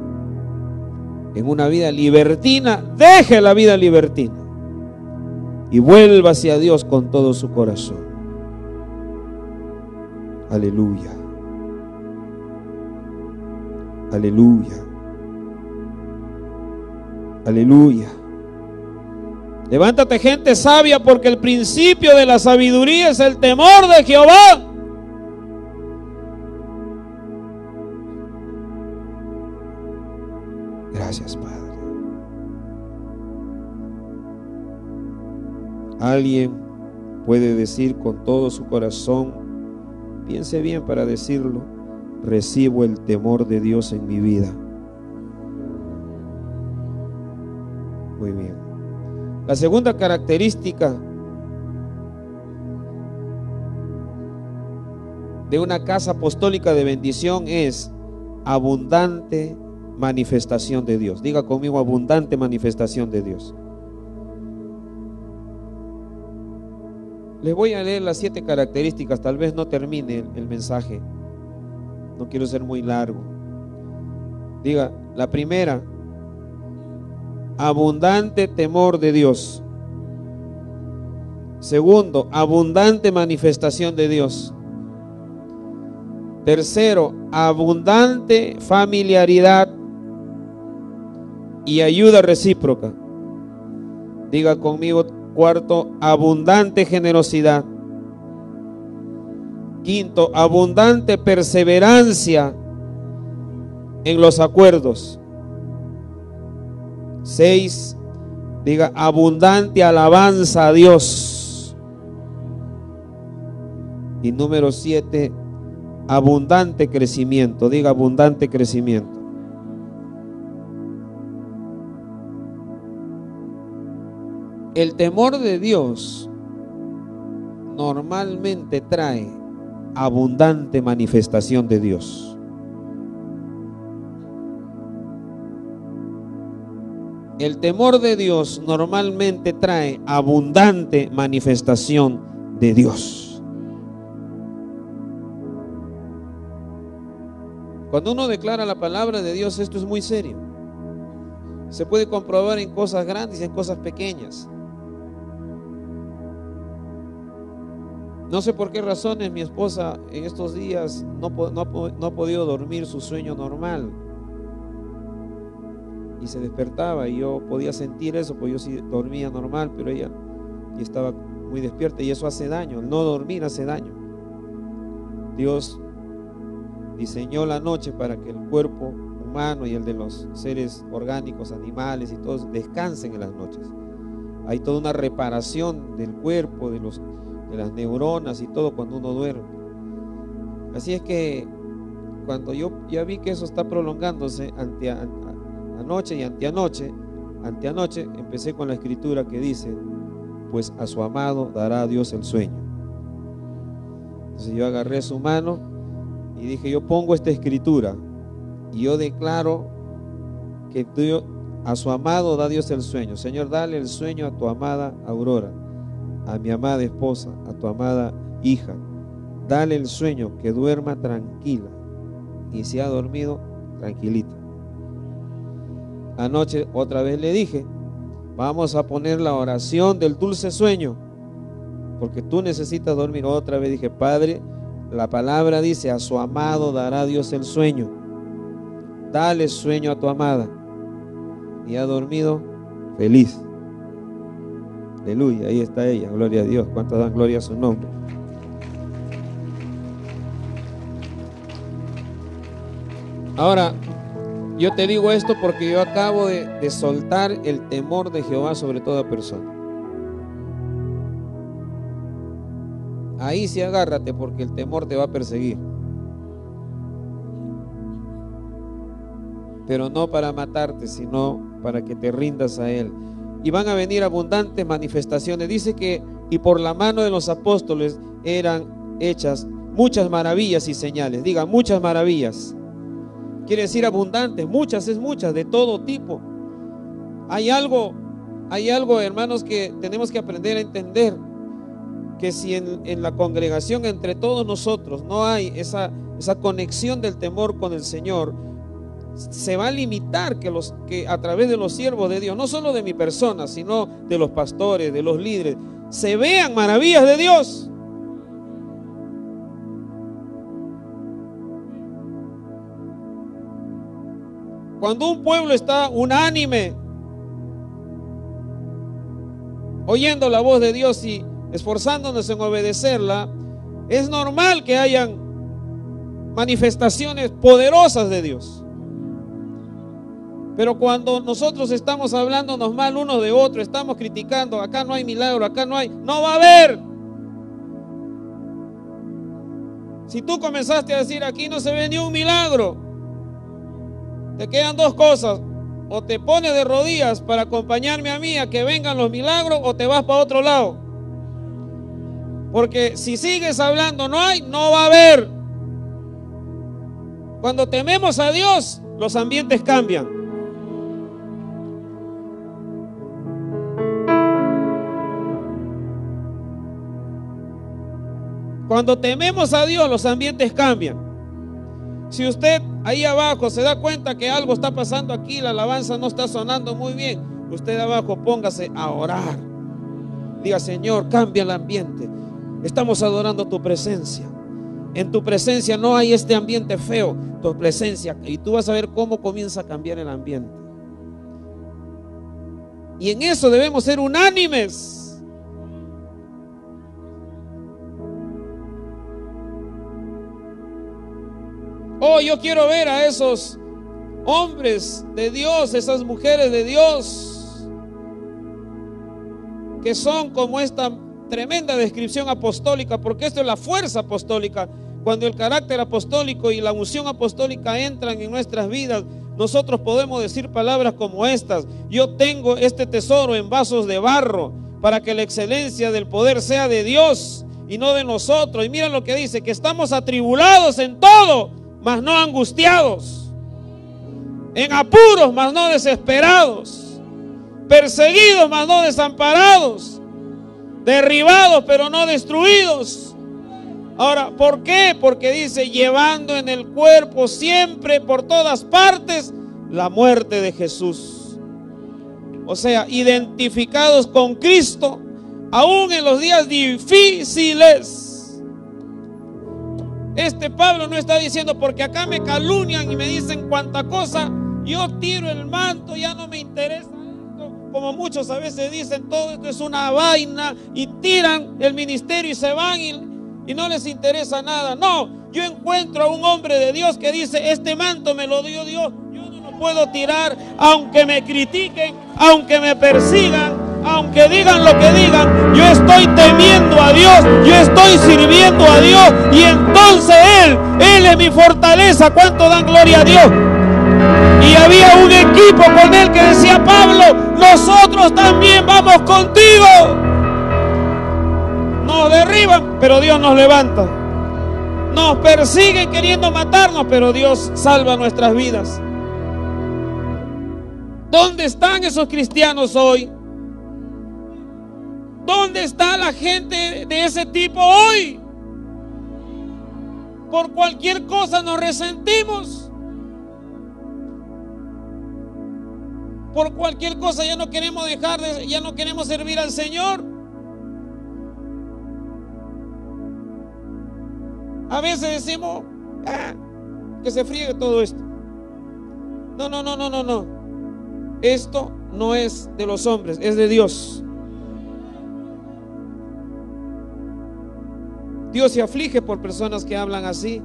en una vida libertina, deje la vida libertina y vuelva hacia Dios con todo su corazón. Aleluya. Aleluya. Aleluya. Levántate, gente sabia, porque el principio de la sabiduría es el temor de Jehová. Gracias, Padre. Alguien puede decir con todo su corazón, piense bien para decirlo: recibo el temor de Dios en mi vida. Muy bien. La segunda característica de una casa apostólica de bendición es abundante manifestación de Dios. Diga conmigo: abundante manifestación de Dios. Les voy a leer las 7 características. Tal vez no termine el mensaje, no quiero ser muy largo. Diga: la primera, abundante temor de Dios. Segundo, abundante manifestación de Dios. Tercero, abundante familiaridad y ayuda recíproca. Diga conmigo: cuarto, abundante generosidad. Quinto, abundante perseverancia en los acuerdos. 6, diga: abundante alabanza a Dios. Y número 7, abundante crecimiento. Diga: abundante crecimiento. El temor de Dios normalmente trae abundante manifestación de Dios. El temor de Dios normalmente trae abundante manifestación de Dios. Cuando uno declara la palabra de Dios, esto es muy serio. Se puede comprobar en cosas grandes y en cosas pequeñas. No sé por qué razones mi esposa en estos días no ha podido dormir su sueño normal. Y se despertaba y yo podía sentir eso, porque yo sí dormía normal, pero ella estaba muy despierta, y eso hace daño. El no dormir hace daño. Dios diseñó la noche para que el cuerpo humano y el de los seres orgánicos, animales y todos descansen en las noches. Hay toda una reparación del cuerpo, de las neuronas y todo cuando uno duerme. Así es que cuando yo ya vi que eso está prolongándose anoche y anteanoche, empecé con la escritura que dice: pues a su amado dará a Dios el sueño. Entonces yo agarré su mano y dije: yo pongo esta escritura y yo declaro que a su amado da Dios el sueño. Señor, dale el sueño a tu amada Aurora, a mi amada esposa, a tu amada hija. Dale el sueño, que duerma tranquila. Y si ha dormido, tranquilita. Anoche otra vez le dije, vamos a poner la oración del dulce sueño, porque tú necesitas dormir. Otra vez dije, Padre, la palabra dice, a su amado dará Dios el sueño. Dale sueño a tu amada. Y ha dormido feliz. Aleluya, ahí está ella, gloria a Dios. ¿Cuántos dan gloria a su nombre? Ahora, yo te digo esto porque yo acabo de soltar el temor de Jehová sobre toda persona. Ahí sí agárrate, porque el temor te va a perseguir. Pero no para matarte, sino para que te rindas a Él. Y van a venir abundantes manifestaciones. Dice que, y por la mano de los apóstoles eran hechas muchas maravillas y señales. Diga, muchas maravillas. Quiere decir abundantes, muchas es muchas, de todo tipo. Hay algo, hermanos, que tenemos que aprender a entender. Que si en la congregación entre todos nosotros no hay esa conexión del temor con el Señor, se va a limitar que a través de los siervos de Dios, no solo de mi persona, sino de los pastores, de los líderes, se vean maravillas de Dios. Cuando un pueblo está unánime, oyendo la voz de Dios y esforzándonos en obedecerla, es normal que hayan manifestaciones poderosas de Dios. Pero cuando nosotros estamos hablándonos mal unos de otros, estamos criticando, acá no hay milagro, acá no va a haber. Si tú comenzaste a decir, aquí no se ve ni un milagro, te quedan dos cosas: o te pones de rodillas para acompañarme a mí a que vengan los milagros, o te vas para otro lado. Porque si sigues hablando no va a haber. Cuando tememos a Dios, los ambientes cambian. Cuando tememos a Dios, los ambientes cambian. Si usted ahí abajo se da cuenta que algo está pasando aquí, la alabanza no está sonando muy bien, usted abajo póngase a orar. Diga, Señor, cambia el ambiente. Estamos adorando tu presencia. En tu presencia no hay este ambiente feo. Tu presencia, y tú vas a ver cómo comienza a cambiar el ambiente. Y en eso debemos ser unánimes. Oh, yo quiero ver a esos hombres de Dios, esas mujeres de Dios, que son como esta tremenda descripción apostólica, porque esto es la fuerza apostólica. Cuando el carácter apostólico y la unción apostólica entran en nuestras vidas, nosotros podemos decir palabras como estas: yo tengo este tesoro en vasos de barro, para que la excelencia del poder sea de Dios y no de nosotros. Y mira lo que dice: que estamos atribulados en todo, mas no angustiados, en apuros, mas no desesperados, perseguidos, mas no desamparados, derribados, pero no destruidos. Ahora, ¿por qué? Porque dice: llevando en el cuerpo siempre, por todas partes, la muerte de Jesús. O sea, identificados con Cristo, aún en los días difíciles. Este Pablo no está diciendo, porque acá me calumnian y me dicen cuánta cosa, yo tiro el manto, ya no me interesa esto. Como muchos a veces dicen, todo esto es una vaina, y tiran el ministerio y se van y no les interesa nada. No, yo encuentro a un hombre de Dios que dice: este manto me lo dio Dios, yo no lo puedo tirar, aunque me critiquen, aunque me persigan, aunque digan lo que digan. Yo estoy temiendo a Dios, yo estoy sirviendo a Dios, y entonces Él es mi fortaleza. ¿Cuánto dan gloria a Dios? Y había un equipo con él que decía: Pablo, nosotros también vamos contigo. Nos derriban, pero Dios nos levanta. Nos persiguen queriendo matarnos, pero Dios salva nuestras vidas. ¿Dónde están esos cristianos hoy? ¿Dónde está la gente de ese tipo hoy? Por cualquier cosa nos resentimos. Por cualquier cosa ya no queremos ya no queremos servir al Señor. A veces decimos, que se friegue todo esto. No. Esto no es de los hombres, es de Dios. Dios se aflige por personas que hablan así.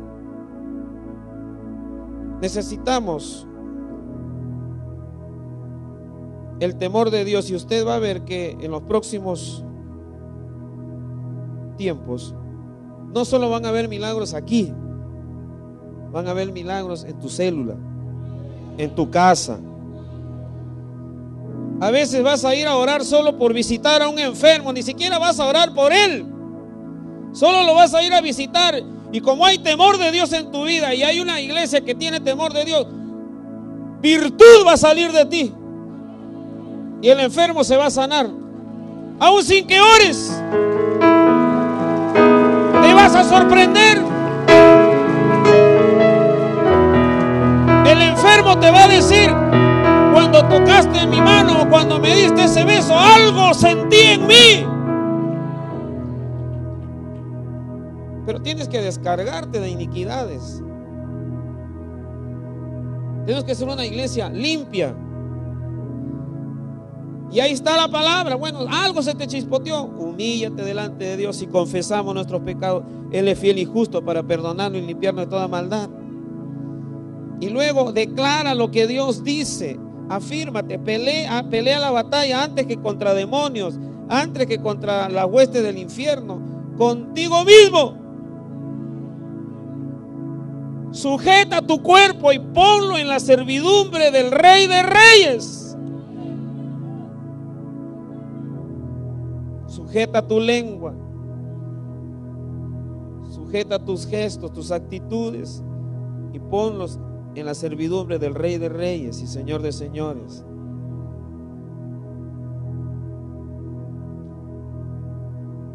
Necesitamos el temor de Dios, y usted va a ver que en los próximos tiempos no solo van a haber milagros aquí, van a haber milagros en tu célula, en tu casa. A veces vas a ir a orar solo por visitar a un enfermo, ni siquiera vas a orar por él, solo lo vas a ir a visitar. Y como hay temor de Dios en tu vida y hay una iglesia que tiene temor de Dios, virtud va a salir de ti y el enfermo se va a sanar, aún sin que ores. Te vas a sorprender. El enfermo te va a decir: cuando tocaste mi mano o cuando me diste ese beso, algo sentí en mí. Pero tienes que descargarte de iniquidades. Tenemos que ser una iglesia limpia. Y ahí está la palabra. Bueno, algo se te chispoteó, humíllate delante de Dios y confesamos nuestros pecados. Él es fiel y justo para perdonarnos y limpiarnos de toda maldad. Y luego declara lo que Dios dice. Afírmate, pelea la batalla antes que contra demonios, antes que contra la hueste del infierno, contigo mismo. Sujeta tu cuerpo y ponlo en la servidumbre del Rey de Reyes. Sujeta tu lengua, sujeta tus gestos, tus actitudes, y ponlos en la servidumbre del Rey de Reyes y Señor de Señores.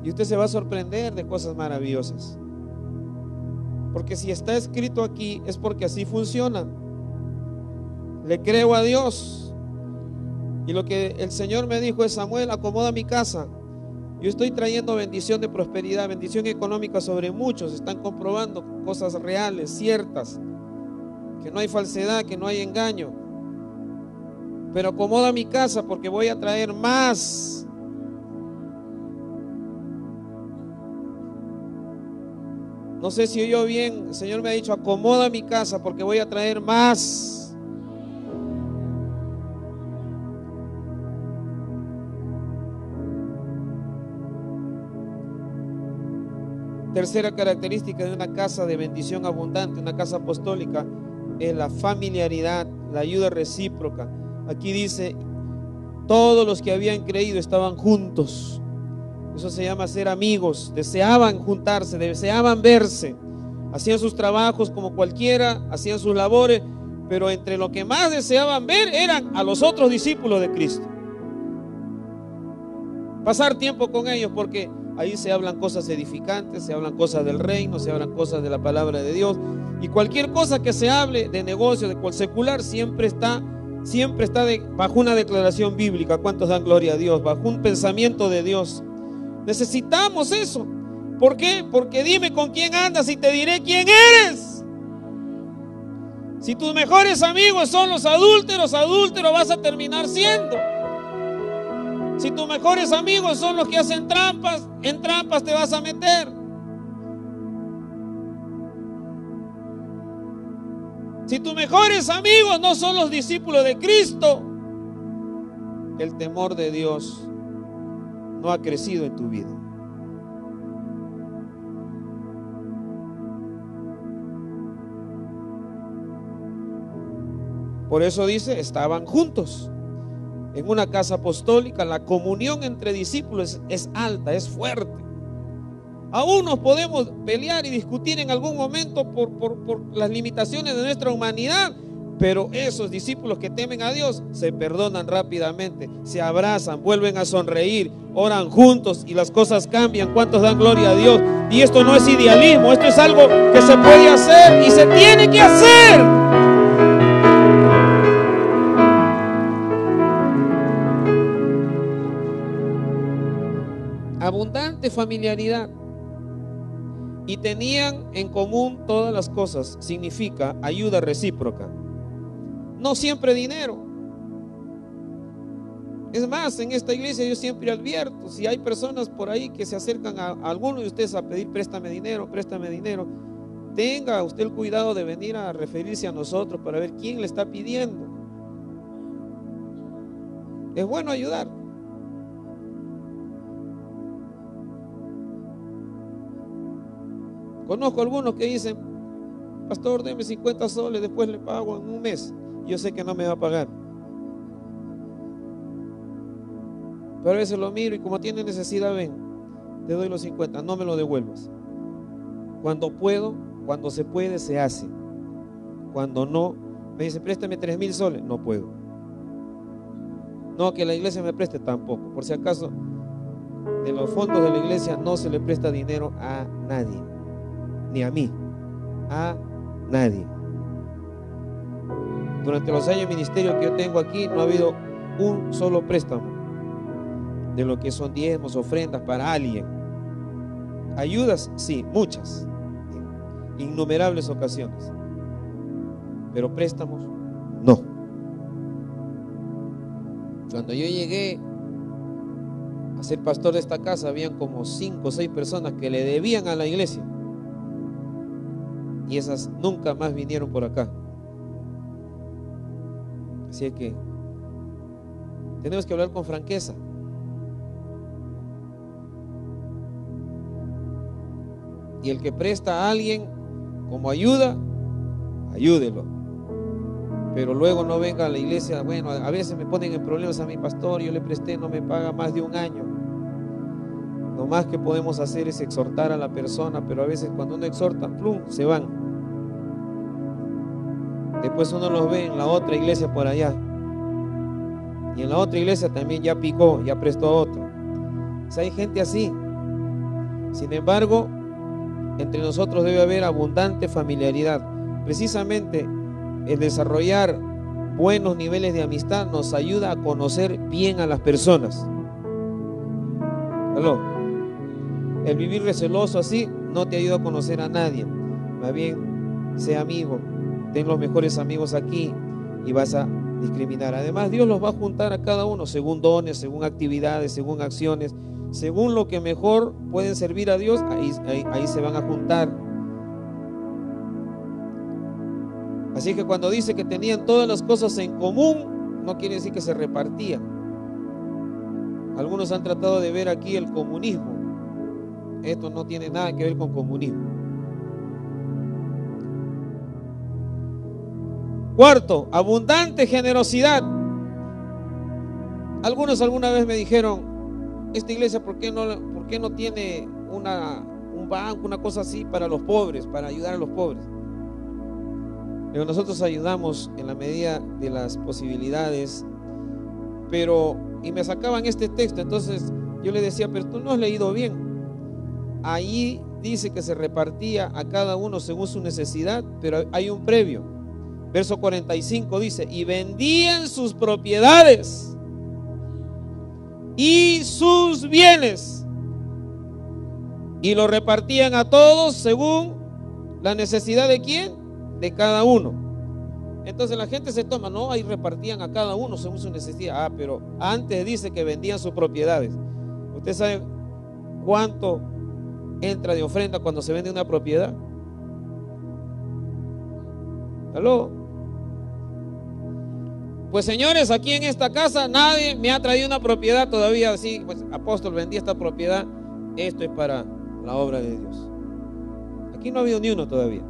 Y usted se va a sorprender de cosas maravillosas, porque si está escrito aquí es porque así funciona. Le creo a Dios, y lo que el Señor me dijo es: Samuel, acomoda mi casa. Yo estoy trayendo bendición de prosperidad, bendición económica sobre muchos. Están comprobando cosas reales, ciertas, que no hay falsedad, que no hay engaño. Pero acomoda mi casa porque voy a traer más. No sé si oyó bien, el Señor me ha dicho: acomoda mi casa porque voy a traer más. Tercera característica de una casa de bendición abundante, una casa apostólica, es la familiaridad, la ayuda recíproca. Aquí dice: todos los que habían creído estaban juntos. Eso se llama ser amigos. Deseaban juntarse, deseaban verse, hacían sus trabajos como cualquiera, hacían sus labores, pero entre lo que más deseaban ver eran a los otros discípulos de Cristo. Pasar tiempo con ellos, porque ahí se hablan cosas edificantes, se hablan cosas del reino, se hablan cosas de la palabra de Dios. Y cualquier cosa que se hable de negocio, de cual secular, siempre está bajo una declaración bíblica. ¿Cuántos dan gloria a Dios? Bajo un pensamiento de Dios. Necesitamos eso. ¿Por qué? Porque dime con quién andas y te diré quién eres. Si tus mejores amigos son los adúlteros, adúltero vas a terminar siendo. Si tus mejores amigos son los que hacen trampas, en trampas te vas a meter. Si tus mejores amigos no son los discípulos de Cristo, el temor de Dios no ha crecido en tu vida. Por eso dice: estaban juntos. En una casa apostólica, la comunión entre discípulos es alta, es fuerte. Aún nos podemos pelear y discutir en algún momento por las limitaciones de nuestra humanidad, Pero esos discípulos que temen a Dios se perdonan rápidamente, se abrazan, vuelven a sonreír, oran juntos y las cosas cambian. ¿Cuántos dan gloria a Dios? Y esto no es idealismo, esto es algo que se puede hacer y se tiene que hacer. Abundante familiaridad. Y tenían en común todas las cosas. Significa ayuda recíproca. No siempre dinero. Es más, en esta iglesia yo siempre advierto, si hay personas por ahí que se acercan a alguno de ustedes a pedir préstame dinero, tenga usted el cuidado de venir a referirse a nosotros para ver quién le está pidiendo. Es bueno ayudar. Conozco algunos que dicen: pastor, deme 50 soles, después le pago en un mes. Yo sé que no me va a pagar, pero a veces lo miro y como tiene necesidad, ven, te doy los 50, no me lo devuelvas. Cuando puedo, cuando se puede, se hace. Cuando no, me dice: préstame 3,000 soles, no puedo. No, que la iglesia me preste, tampoco. Por si acaso, de los fondos de la iglesia no se le presta dinero a nadie, ni a mí, a nadie. Durante los años de ministerio que yo tengo aquí, no ha habido un solo préstamo de lo que son diezmos, ofrendas para alguien. Ayudas, sí, muchas, innumerables ocasiones, pero préstamos, no. Cuando yo llegué a ser pastor de esta casa, habían como 5 o 6 personas que le debían a la iglesia, y esas nunca más vinieron por acá. Así es que tenemos que hablar con franqueza. Y el que presta a alguien como ayuda, ayúdelo. Pero luego no venga a la iglesia: bueno, a veces me ponen en problemas a mi pastor, yo le presté, no me paga más de un año. Lo más que podemos hacer es exhortar a la persona, pero a veces cuando uno exhorta, plum, se van. Después uno los ve en la otra iglesia por allá, y en la otra iglesia también ya picó, ya prestó a otro. O sea, hay gente así. Sin embargo, entre nosotros debe haber abundante familiaridad. Precisamente el desarrollar buenos niveles de amistad nos ayuda a conocer bien a las personas. ¿Aló? El vivir receloso así no te ayuda a conocer a nadie. Más bien, sé amigo, ten los mejores amigos aquí y vas a discriminar. Además, Dios los va a juntar a cada uno según dones, según actividades, según acciones, según lo que mejor pueden servir a Dios. Ahí se van a juntar. Así que cuando dice que tenían todas las cosas en común, no quiere decir que se repartían. Algunos han tratado de ver aquí el comunismo. Esto no tiene nada que ver con comunismo. Cuarto, abundante generosidad. Algunos alguna vez me dijeron: esta iglesia, ¿por qué no tiene un banco, una cosa así para los pobres, para ayudar a los pobres? Pero nosotros ayudamos en la medida de las posibilidades. Y me sacaban este texto, entonces yo le decía: pero tú no has leído bien. Ahí dice que se repartía a cada uno según su necesidad, pero hay un previo. Verso 45 dice: y vendían sus propiedades y sus bienes y lo repartían a todos según la necesidad de quién, de cada uno. Entonces la gente se toma, no, ahí repartían a cada uno según su necesidad. Pero antes dice que vendían sus propiedades. ¿Usted sabe cuánto entra de ofrenda cuando se vende una propiedad? ¿Aló? Pues señores, aquí en esta casa nadie me ha traído una propiedad todavía así. Pues apóstol, vendí esta propiedad, esto es para la obra de Dios. Aquí no ha habido ni uno todavía.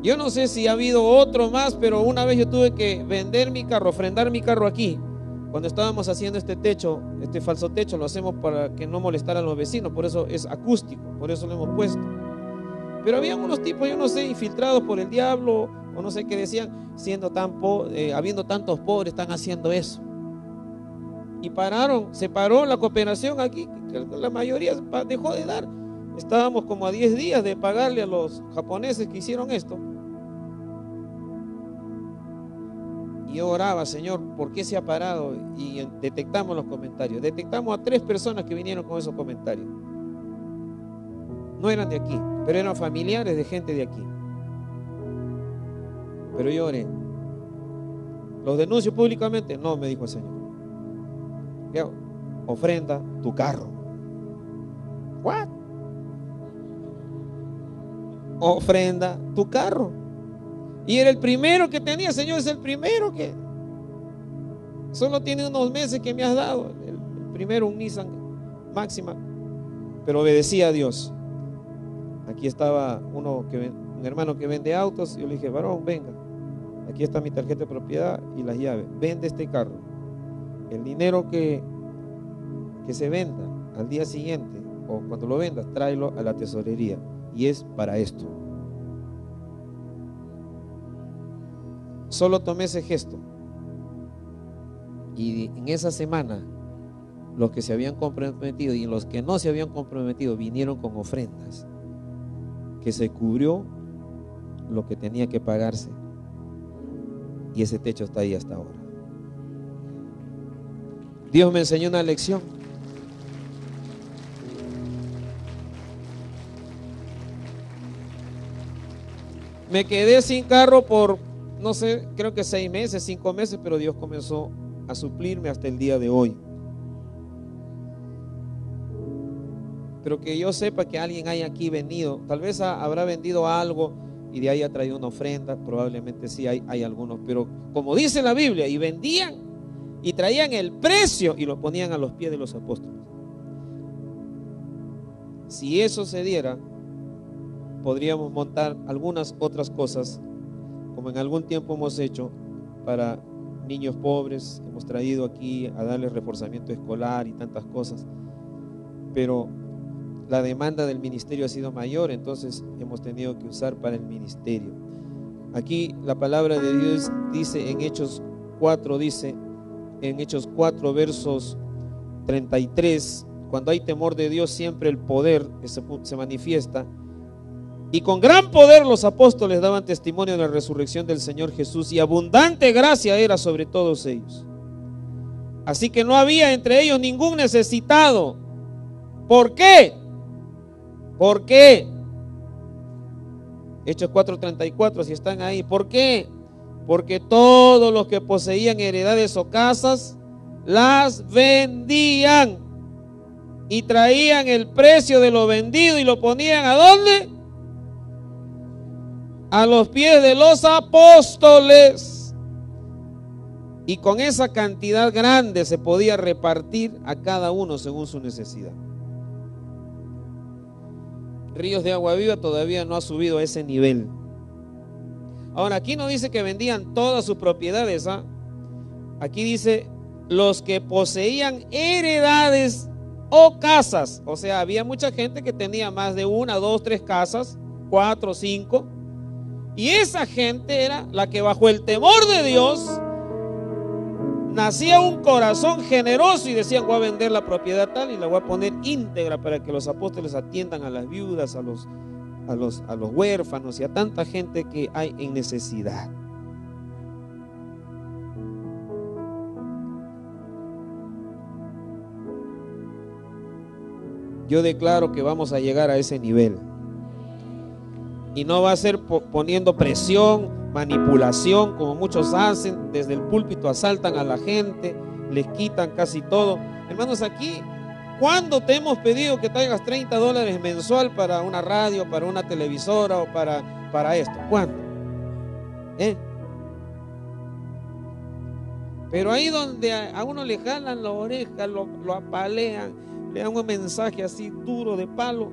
Yo no sé si ha habido otro más, pero una vez yo tuve que vender mi carro, ofrendar mi carro aquí. Cuando estábamos haciendo este techo, este falso techo, lo hacemos para que no molestaran a los vecinos, por eso es acústico, por eso lo hemos puesto. Pero había unos tipos, yo no sé, infiltrados por el diablo o no sé qué decían, habiendo tantos pobres están haciendo eso. Y se paró la cooperación aquí, la mayoría dejó de dar. Estábamos como a 10 días de pagarle a los japoneses que hicieron esto. Y yo oraba, Señor, ¿por qué se ha parado? Y detectamos los comentarios. Detectamos a 3 personas que vinieron con esos comentarios. No eran de aquí, pero eran familiares de gente de aquí. Pero yo oré. ¿Los denuncio públicamente? No, me dijo el Señor. ¿Qué hago? Ofrenda tu carro. ¿What? Ofrenda tu carro. Y era el primero que tenía, Señor, es el primero que solo tiene unos meses que me has dado. El primero, un Nissan Máxima. Pero obedecía a Dios. Aquí estaba un hermano que vende autos. Yo le dije, varón, venga. Aquí está mi tarjeta de propiedad y las llaves. Vende este carro. El dinero que se venda al día siguiente o cuando lo vendas, tráelo a la tesorería. Y es para esto. Solo tomé ese gesto. Y en esa semana, los que se habían comprometido y los que no se habían comprometido vinieron con ofrendas, que se cubrió lo que tenía que pagarse. Y ese techo está ahí hasta ahora. Dios me enseñó una lección. Me quedé sin carro por, no sé, creo que 6 meses, 5 meses, pero Dios comenzó a suplirme hasta el día de hoy. Pero que yo sepa que alguien haya aquí venido, tal vez habrá vendido algo y de ahí ha traído una ofrenda, probablemente sí hay algunos, pero como dice la Biblia, y vendían y traían el precio y lo ponían a los pies de los apóstoles. Si eso se diera, podríamos montar algunas otras cosas, como en algún tiempo hemos hecho para niños pobres. Hemos traído aquí a darles reforzamiento escolar y tantas cosas, pero la demanda del ministerio ha sido mayor, entonces hemos tenido que usar para el ministerio. Aquí la palabra de Dios dice en Hechos 4, versos 33, cuando hay temor de Dios siempre el poder se manifiesta. Y con gran poder los apóstoles daban testimonio de la resurrección del Señor Jesús, y abundante gracia era sobre todos ellos. Así que no había entre ellos ningún necesitado. ¿Por qué? ¿Por qué? Hechos 4:34, si están ahí. ¿Por qué? Porque todos los que poseían heredades o casas las vendían y traían el precio de lo vendido y lo ponían ¿a dónde? A los pies de los apóstoles. Y con esa cantidad grande se podía repartir a cada uno según su necesidad. Ríos de Agua Viva todavía no ha subido a ese nivel. Ahora, aquí no dice que vendían todas sus propiedades, ¿ah? Aquí dice los que poseían heredades o casas. O sea, había mucha gente que tenía más de 1, 2, 3 casas, 4, 5. Y esa gente era la que bajo el temor de Dios nacía un corazón generoso y decían, voy a vender la propiedad tal y la voy a poner íntegra para que los apóstoles atiendan a las viudas, a los huérfanos y a tanta gente que hay en necesidad. Yo declaro que vamos a llegar a ese nivel. Y no va a ser poniendo presión, manipulación, como muchos hacen. Desde el púlpito asaltan a la gente, les quitan casi todo. Hermanos, aquí, ¿cuándo te hemos pedido que traigas $30 mensual para una radio, para una televisora o para esto? ¿Cuándo? Pero ahí donde a uno le jalan la oreja, lo apalean, le dan un mensaje así duro de palo,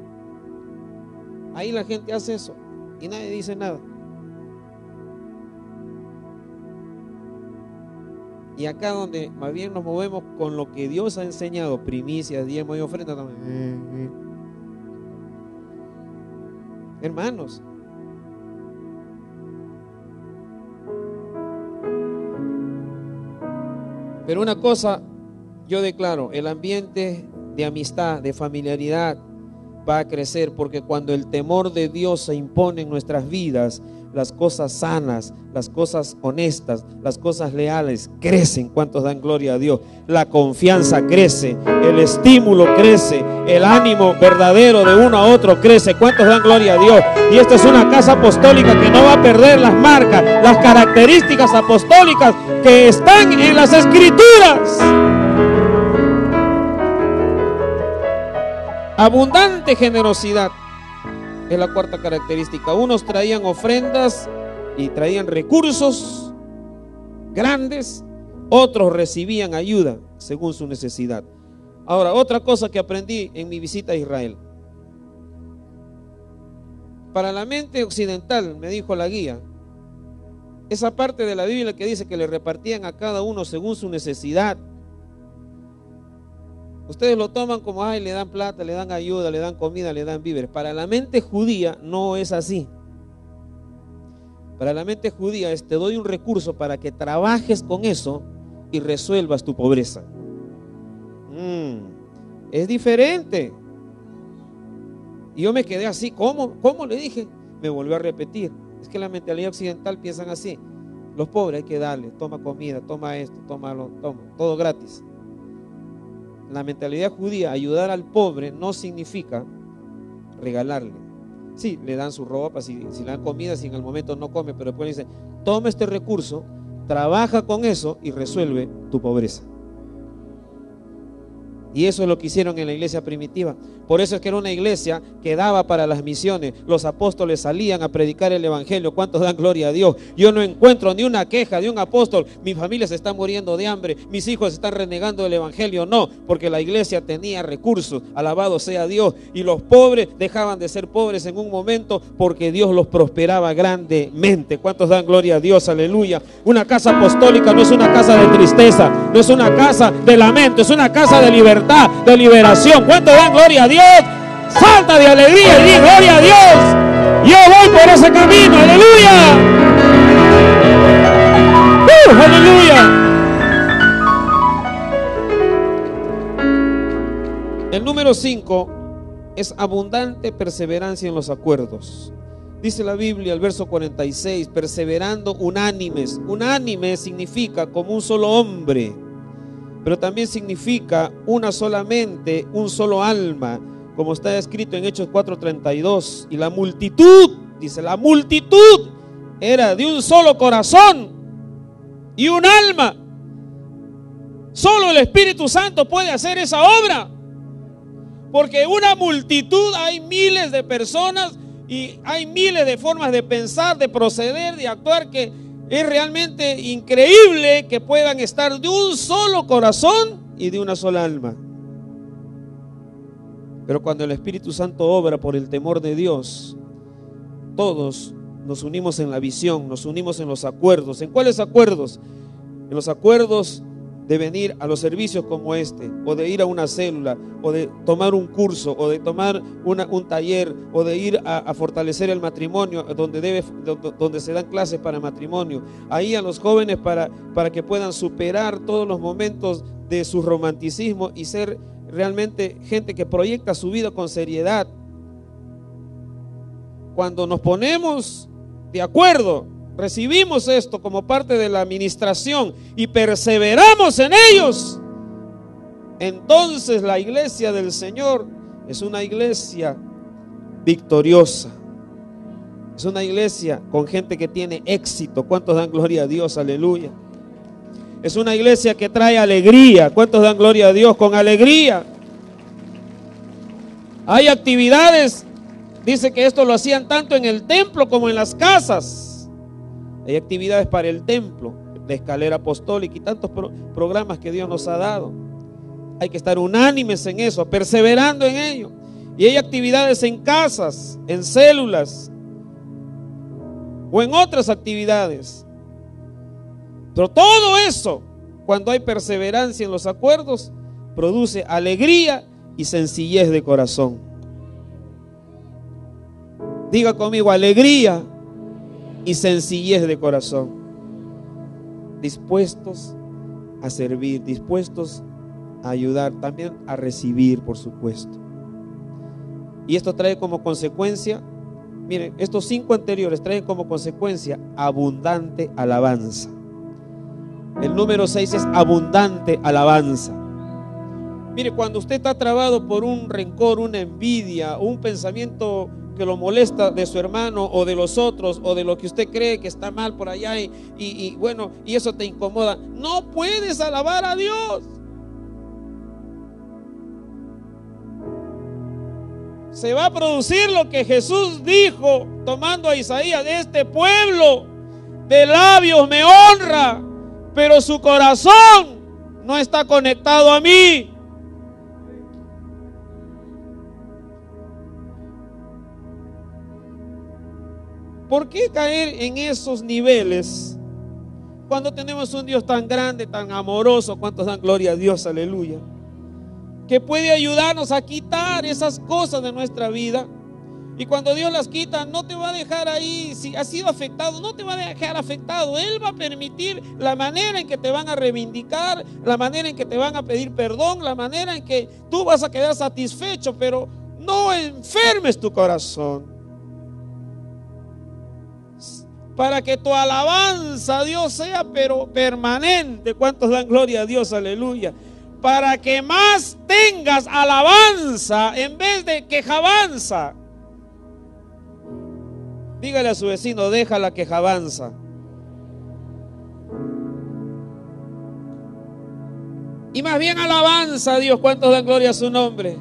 ahí la gente hace eso y nadie dice nada. Y acá donde más bien nos movemos con lo que Dios ha enseñado, primicias, diezmos y ofrendas, hermanos, Pero una cosa yo declaro, el ambiente de amistad, de familiaridad va a crecer, porque cuando el temor de Dios se impone en nuestras vidas, las cosas sanas, las cosas honestas, las cosas leales crecen. ¿Cuántos dan gloria a Dios? La confianza crece, el estímulo crece, el ánimo verdadero de uno a otro crece. ¿Cuántos dan gloria a Dios? Y esta es una casa apostólica que no va a perder las marcas, las características apostólicas que están en las Escrituras. Abundante generosidad es la cuarta característica. Unos traían ofrendas y traían recursos grandes, otros recibían ayuda según su necesidad. Ahora, otra cosa que aprendí en mi visita a Israel. Para la mente occidental, me dijo la guía, esa parte de la Biblia que dice que le repartían a cada uno según su necesidad, ustedes lo toman como, ay, le dan plata, le dan ayuda, le dan comida, le dan víveres. Para la mente judía no es así. Para la mente judía es: te doy un recurso para que trabajes con eso y resuelvas tu pobreza. Es diferente. Y yo me quedé así, ¿cómo? Le dije. Me volvió a repetir. Es que la mentalidad occidental piensan así: los pobres hay que darle, toma comida, toma esto, toma todo gratis. La mentalidad judía, ayudar al pobre no significa regalarle. Sí, le dan su ropa, si le dan comida, si en el momento no come, pero después le dicen: toma este recurso, trabaja con eso y resuelve tu pobreza. Y eso es lo que hicieron en la iglesia primitiva. Por eso es que era una iglesia que daba para las misiones. Los apóstoles salían a predicar el evangelio. ¿Cuántos dan gloria a Dios? Yo no encuentro ni una queja de un apóstol: mi familia se está muriendo de hambre, mis hijos están renegando del evangelio. No, porque la iglesia tenía recursos. Alabado sea Dios. Y los pobres dejaban de ser pobres en un momento, porque Dios los prosperaba grandemente. ¿Cuántos dan gloria a Dios? Aleluya. Una casa apostólica no es una casa de tristeza, no es una casa de lamento, es una casa de libertad, de liberación. ¿Cuántos dan gloria a Dios? Salta de alegría y di: gloria a Dios, yo voy por ese camino. Aleluya. Aleluya. El número 5 es abundante perseverancia en los acuerdos. Dice la Biblia, el verso 46, perseverando unánimes. Unánime significa como un solo hombre, pero también significa una sola mente, un solo alma, como está escrito en Hechos 4:32. Y la multitud, dice, la multitud era de un solo corazón y un alma. Solo el Espíritu Santo puede hacer esa obra, porque una multitud, hay miles de personas y hay miles de formas de pensar, de proceder, de actuar, que es realmente increíble que puedan estar de un solo corazón y de una sola alma. Pero cuando el Espíritu Santo obra por el temor de Dios, todos nos unimos en la visión, nos unimos en los acuerdos. ¿En cuáles acuerdos? En los acuerdos de venir a los servicios como este, o de ir a una célula, o de tomar un curso, o de tomar un taller, o de ir a fortalecer el matrimonio, donde se dan clases para matrimonio. Ahí a los jóvenes para que puedan superar todos los momentos de su romanticismo y ser realmente gente que proyecta su vida con seriedad. Cuando nos ponemos de acuerdo, recibimos esto como parte de la administración y perseveramos en ellos, entonces la iglesia del Señor es una iglesia victoriosa, es una iglesia con gente que tiene éxito. ¿Cuántos dan gloria a Dios? Aleluya. Es una iglesia que trae alegría. ¿Cuántos dan gloria a Dios? Con alegría. Hay actividades, dice que esto lo hacían tanto en el templo como en las casas. Hay actividades para el templo, la escalera apostólica y tantos programas que Dios nos ha dado. Hay que estar unánimes en eso, perseverando en ello. Y hay actividades en casas, en células o en otras actividades. Pero todo eso, cuando hay perseverancia en los acuerdos, produce alegría y sencillez de corazón. Diga conmigo: alegría y sencillez de corazón. Dispuestos a servir, dispuestos a ayudar, también a recibir, por supuesto. Y esto trae como consecuencia, miren, estos 5 anteriores traen como consecuencia abundante alabanza. El número 6 es abundante alabanza. Mire, cuando usted está trabado por un rencor, una envidia, un pensamiento que lo molesta de su hermano o de los otros, o de lo que usted cree que está mal por allá, y bueno, y eso te incomoda, no puedes alabar a Dios. Se va a producir lo que Jesús dijo, tomando a Isaías: de este pueblo de labios me honra, pero su corazón no está conectado a mí. ¿Por qué caer en esos niveles cuando tenemos un Dios tan grande, tan amoroso? ¿Cuántos dan gloria a Dios? Aleluya. Que puede ayudarnos a quitar esas cosas de nuestra vida. Y cuando Dios las quita, no te va a dejar ahí. Si has sido afectado, no te va a dejar afectado. Él va a permitir la manera en que te van a reivindicar, la manera en que te van a pedir perdón, la manera en que tú vas a quedar satisfecho, pero no enfermes tu corazón. Para que tu alabanza a Dios sea pero permanente. ¿Cuántos dan gloria a Dios? Aleluya. Para que más tengas alabanza en vez de quejabanza. Dígale a su vecino: deja la quejabanza. Y más bien alabanza a Dios. ¿Cuántos dan gloria a su nombre?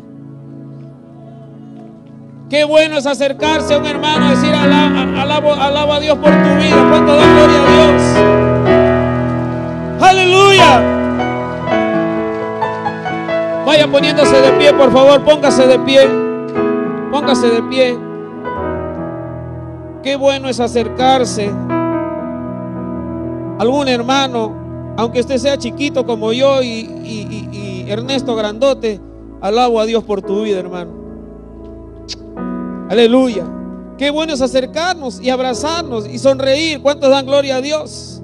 Qué bueno es acercarse a un hermano y decir: alabo a Dios por tu vida. ¿Cuánto da gloria a Dios? Aleluya. Vaya poniéndose de pie, por favor. Póngase de pie. Póngase de pie. Qué bueno es acercarse a algún hermano, aunque usted sea chiquito como yo y Ernesto grandote. Alabo a Dios por tu vida, hermano. Aleluya. Qué bueno es acercarnos y abrazarnos y sonreír. ¿Cuántos dan gloria a Dios?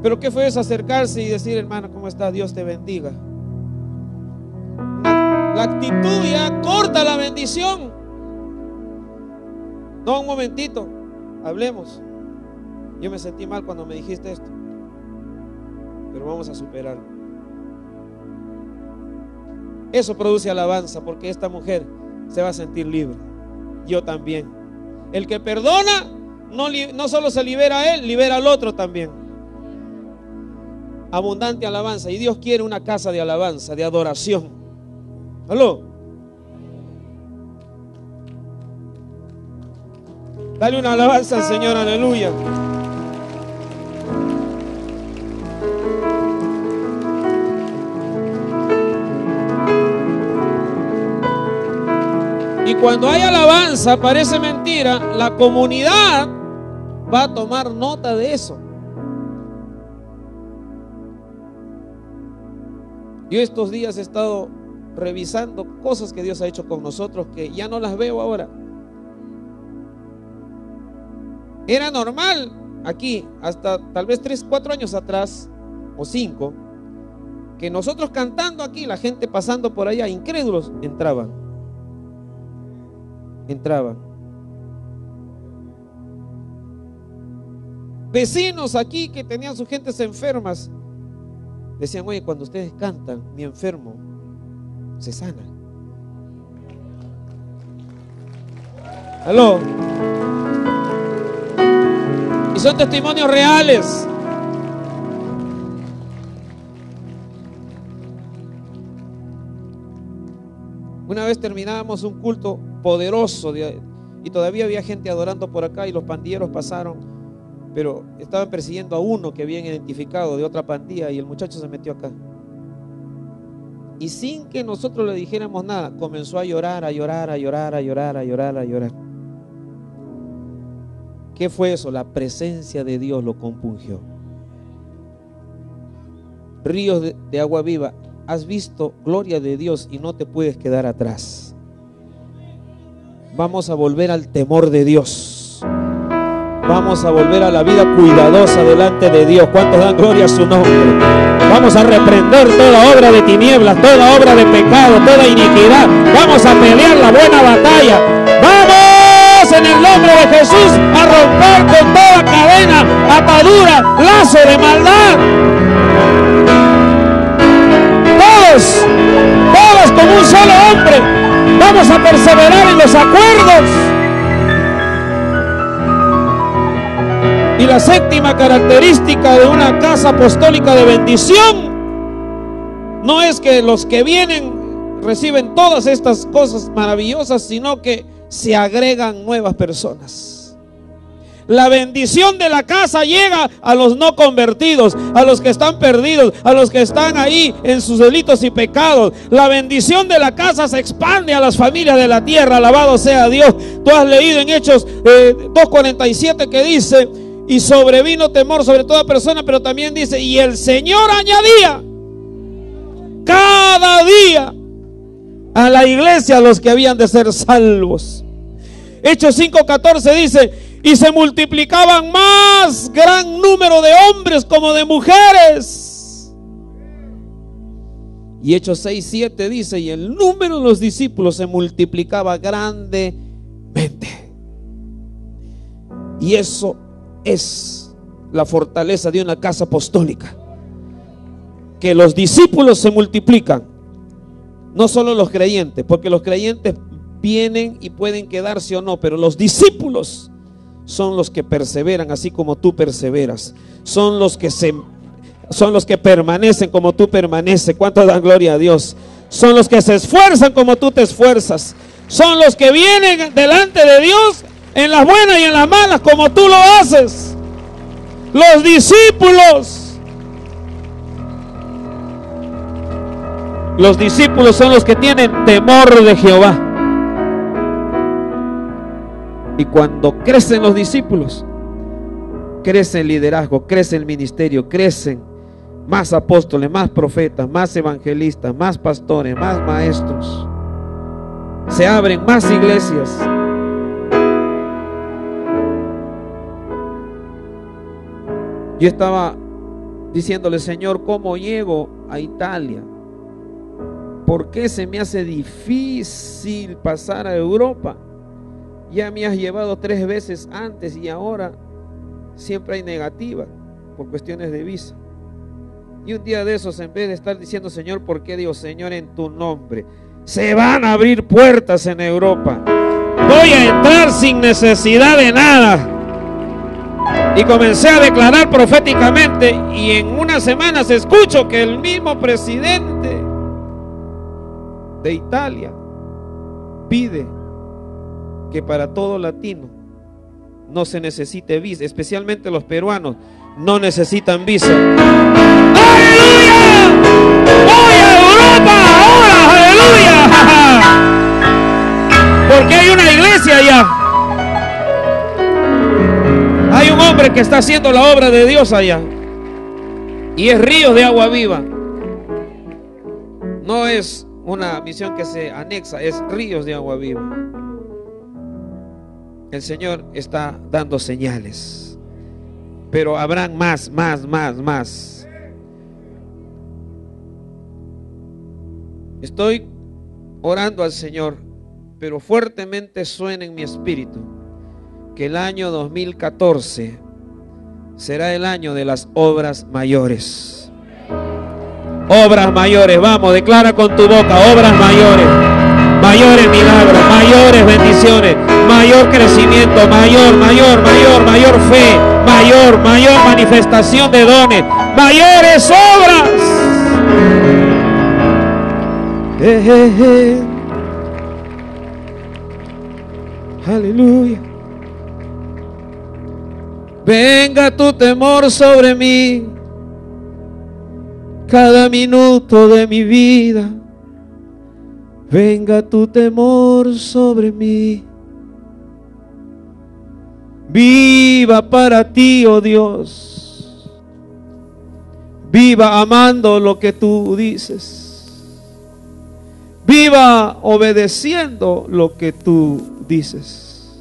Pero qué fue eso, acercarse y decir: hermano, ¿cómo estás? Dios te bendiga. La actitud ya corta la bendición. No, un momentito, hablemos. Yo me sentí mal cuando me dijiste esto, pero vamos a superarlo. Eso produce alabanza, porque esta mujer se va a sentir libre. Yo también. El que perdona no solo se libera a él, libera al otro también. Abundante alabanza. Y Dios quiere una casa de alabanza, de adoración. ¿Aló? Dale una alabanza al Señor, aleluya. Y cuando hay alabanza, parece mentira, la comunidad va a tomar nota de eso. Yo estos días he estado revisando cosas que Dios ha hecho con nosotros que ya no las veo ahora. Era normal aquí, hasta tal vez 3, 4 años atrás, o 5, que nosotros cantando aquí, la gente pasando por allá, incrédulos, entraban. Vecinos aquí que tenían sus gentes enfermas decían: oye, cuando ustedes cantan, mi enfermo se sana. Aló. Y son testimonios reales. Una vez terminábamos un culto poderoso y todavía había gente adorando por acá, y los pandilleros pasaron, pero estaban persiguiendo a uno que habían identificado de otra pandilla, y el muchacho se metió acá. Y sin que nosotros le dijéramos nada, comenzó a llorar, a llorar, a llorar, a llorar, a llorar, a llorar. ¿Qué fue eso? La presencia de Dios lo compungió. Ríos de agua viva. Has visto gloria de Dios y no te puedes quedar atrás. Vamos a volver al temor de Dios. vamos a volver a la vida cuidadosa delante de Dios. ¿Cuántos dan gloria a su nombre? Vamos a reprender toda obra de tinieblas, toda obra de pecado, toda iniquidad. Vamos a pelear la buena batalla. ¡Vamos en el nombre de Jesús a romper con toda cadena, atadura, lazo de maldad! Todos como un solo hombre, vamos a perseverar en los acuerdos. Y la séptima característica de una casa apostólica de bendición no es que los que vienen reciben todas estas cosas maravillosas, sino que se agregan nuevas personas. La bendición de la casa llega a los no convertidos, a los que están perdidos, a los que están ahí en sus delitos y pecados. La bendición de la casa se expande a las familias de la tierra. Alabado sea Dios. Tú has leído en Hechos 2:47 que dice: y sobrevino temor sobre toda persona, pero también dice: y el Señor añadía cada día a la iglesia a los que habían de ser salvos. Hechos 5:14 dice: y se multiplicaban más gran número de hombres como de mujeres. Y Hechos 6:7 dice: y el número de los discípulos se multiplicaba grandemente. Y eso es la fortaleza de una casa apostólica, que los discípulos se multiplican, no solo los creyentes, porque los creyentes vienen y pueden quedarse o no, pero los discípulos son los que perseveran, así como tú perseveras. Son los que permanecen como tú permaneces. ¿Cuánto dan gloria a Dios? Son los que se esfuerzan como tú te esfuerzas. Son los que vienen delante de Dios en las buenas y en las malas, como tú lo haces. Los discípulos. Los discípulos son los que tienen temor de Jehová. Y cuando crecen los discípulos, crece el liderazgo, crece el ministerio, crecen más apóstoles, más profetas, más evangelistas, más pastores, más maestros. Se abren más iglesias. Yo estaba diciéndole: Señor, ¿cómo llego a Italia? ¿Por qué se me hace difícil pasar a Europa? Ya me has llevado 3 veces antes y ahora siempre hay negativa por cuestiones de visa. Y un día de esos, en vez de estar diciendo: Señor, ¿por qué? Digo: Señor, en tu nombre se van a abrir puertas en Europa. Voy a entrar sin necesidad de nada. Y comencé a declarar proféticamente, y en unas semanas escucho que el mismo presidente de Italia pide que para todo latino no se necesite visa, especialmente los peruanos no necesitan visa. ¡Aleluya! ¡Voy a Europa ahora! ¡Aleluya! Porque hay una iglesia allá. Hay un hombre que está haciendo la obra de Dios allá, y es río de agua viva. No es una misión que se anexa, es ríos de agua viva. El Señor está dando señales, pero habrán más. Estoy orando al Señor, pero fuertemente suena en mi espíritu que el año 2014 será el año de las obras mayores. Obras mayores, vamos, declara con tu boca: obras mayores. Mayores milagros, mayores bendiciones, mayor crecimiento, mayor fe, mayor manifestación de dones, mayores obras. Aleluya. Venga tu temor sobre mí cada minuto de mi vida. Venga tu temor sobre mí. Viva para ti, oh Dios. Viva amando lo que tú dices. Viva obedeciendo lo que tú dices.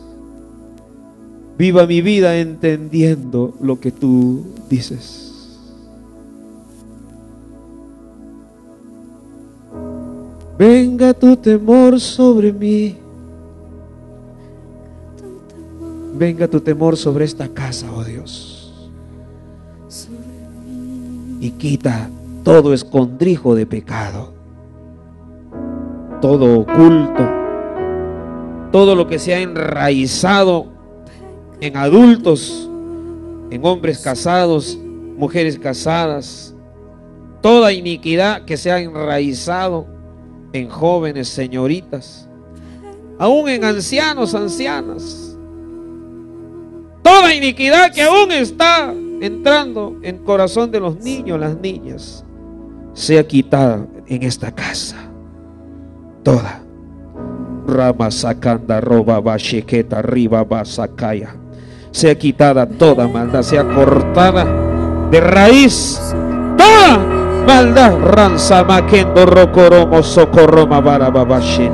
viva mi vida entendiendo lo que tú dices. Venga tu temor sobre mí. Venga tu temor sobre esta casa, oh Dios. Y quita todo escondrijo de pecado, todo oculto, todo lo que se ha enraizado en adultos, en hombres casados, mujeres casadas, toda iniquidad que se ha enraizado en jóvenes, señoritas, aún en ancianos, ancianas, toda iniquidad que aún está entrando en el corazón de los niños, las niñas, sea quitada en esta casa, toda. Rama sacanda roba bashequeta riba basacaya, sea quitada toda maldad, sea cortada de raíz toda maldad. Ranza maquendo rocoromo socorroma barababashin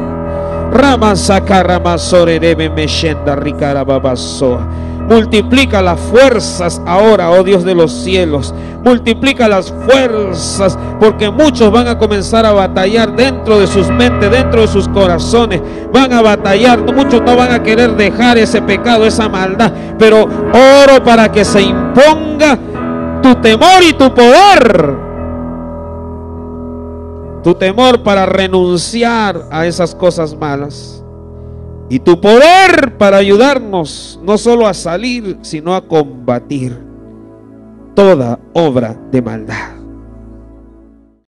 rama sacarama sorerebe meshenda ricara babasoa. Multiplica las fuerzas ahora, oh Dios de los cielos. Multiplica las fuerzas, porque muchos van a comenzar a batallar dentro de sus mentes, dentro de sus corazones. Van a batallar, muchos no van a querer dejar ese pecado, esa maldad. Pero oro para que se imponga tu temor y tu poder. Tu temor para renunciar a esas cosas malas. Y tu poder para ayudarnos no solo a salir, sino a combatir toda obra de maldad.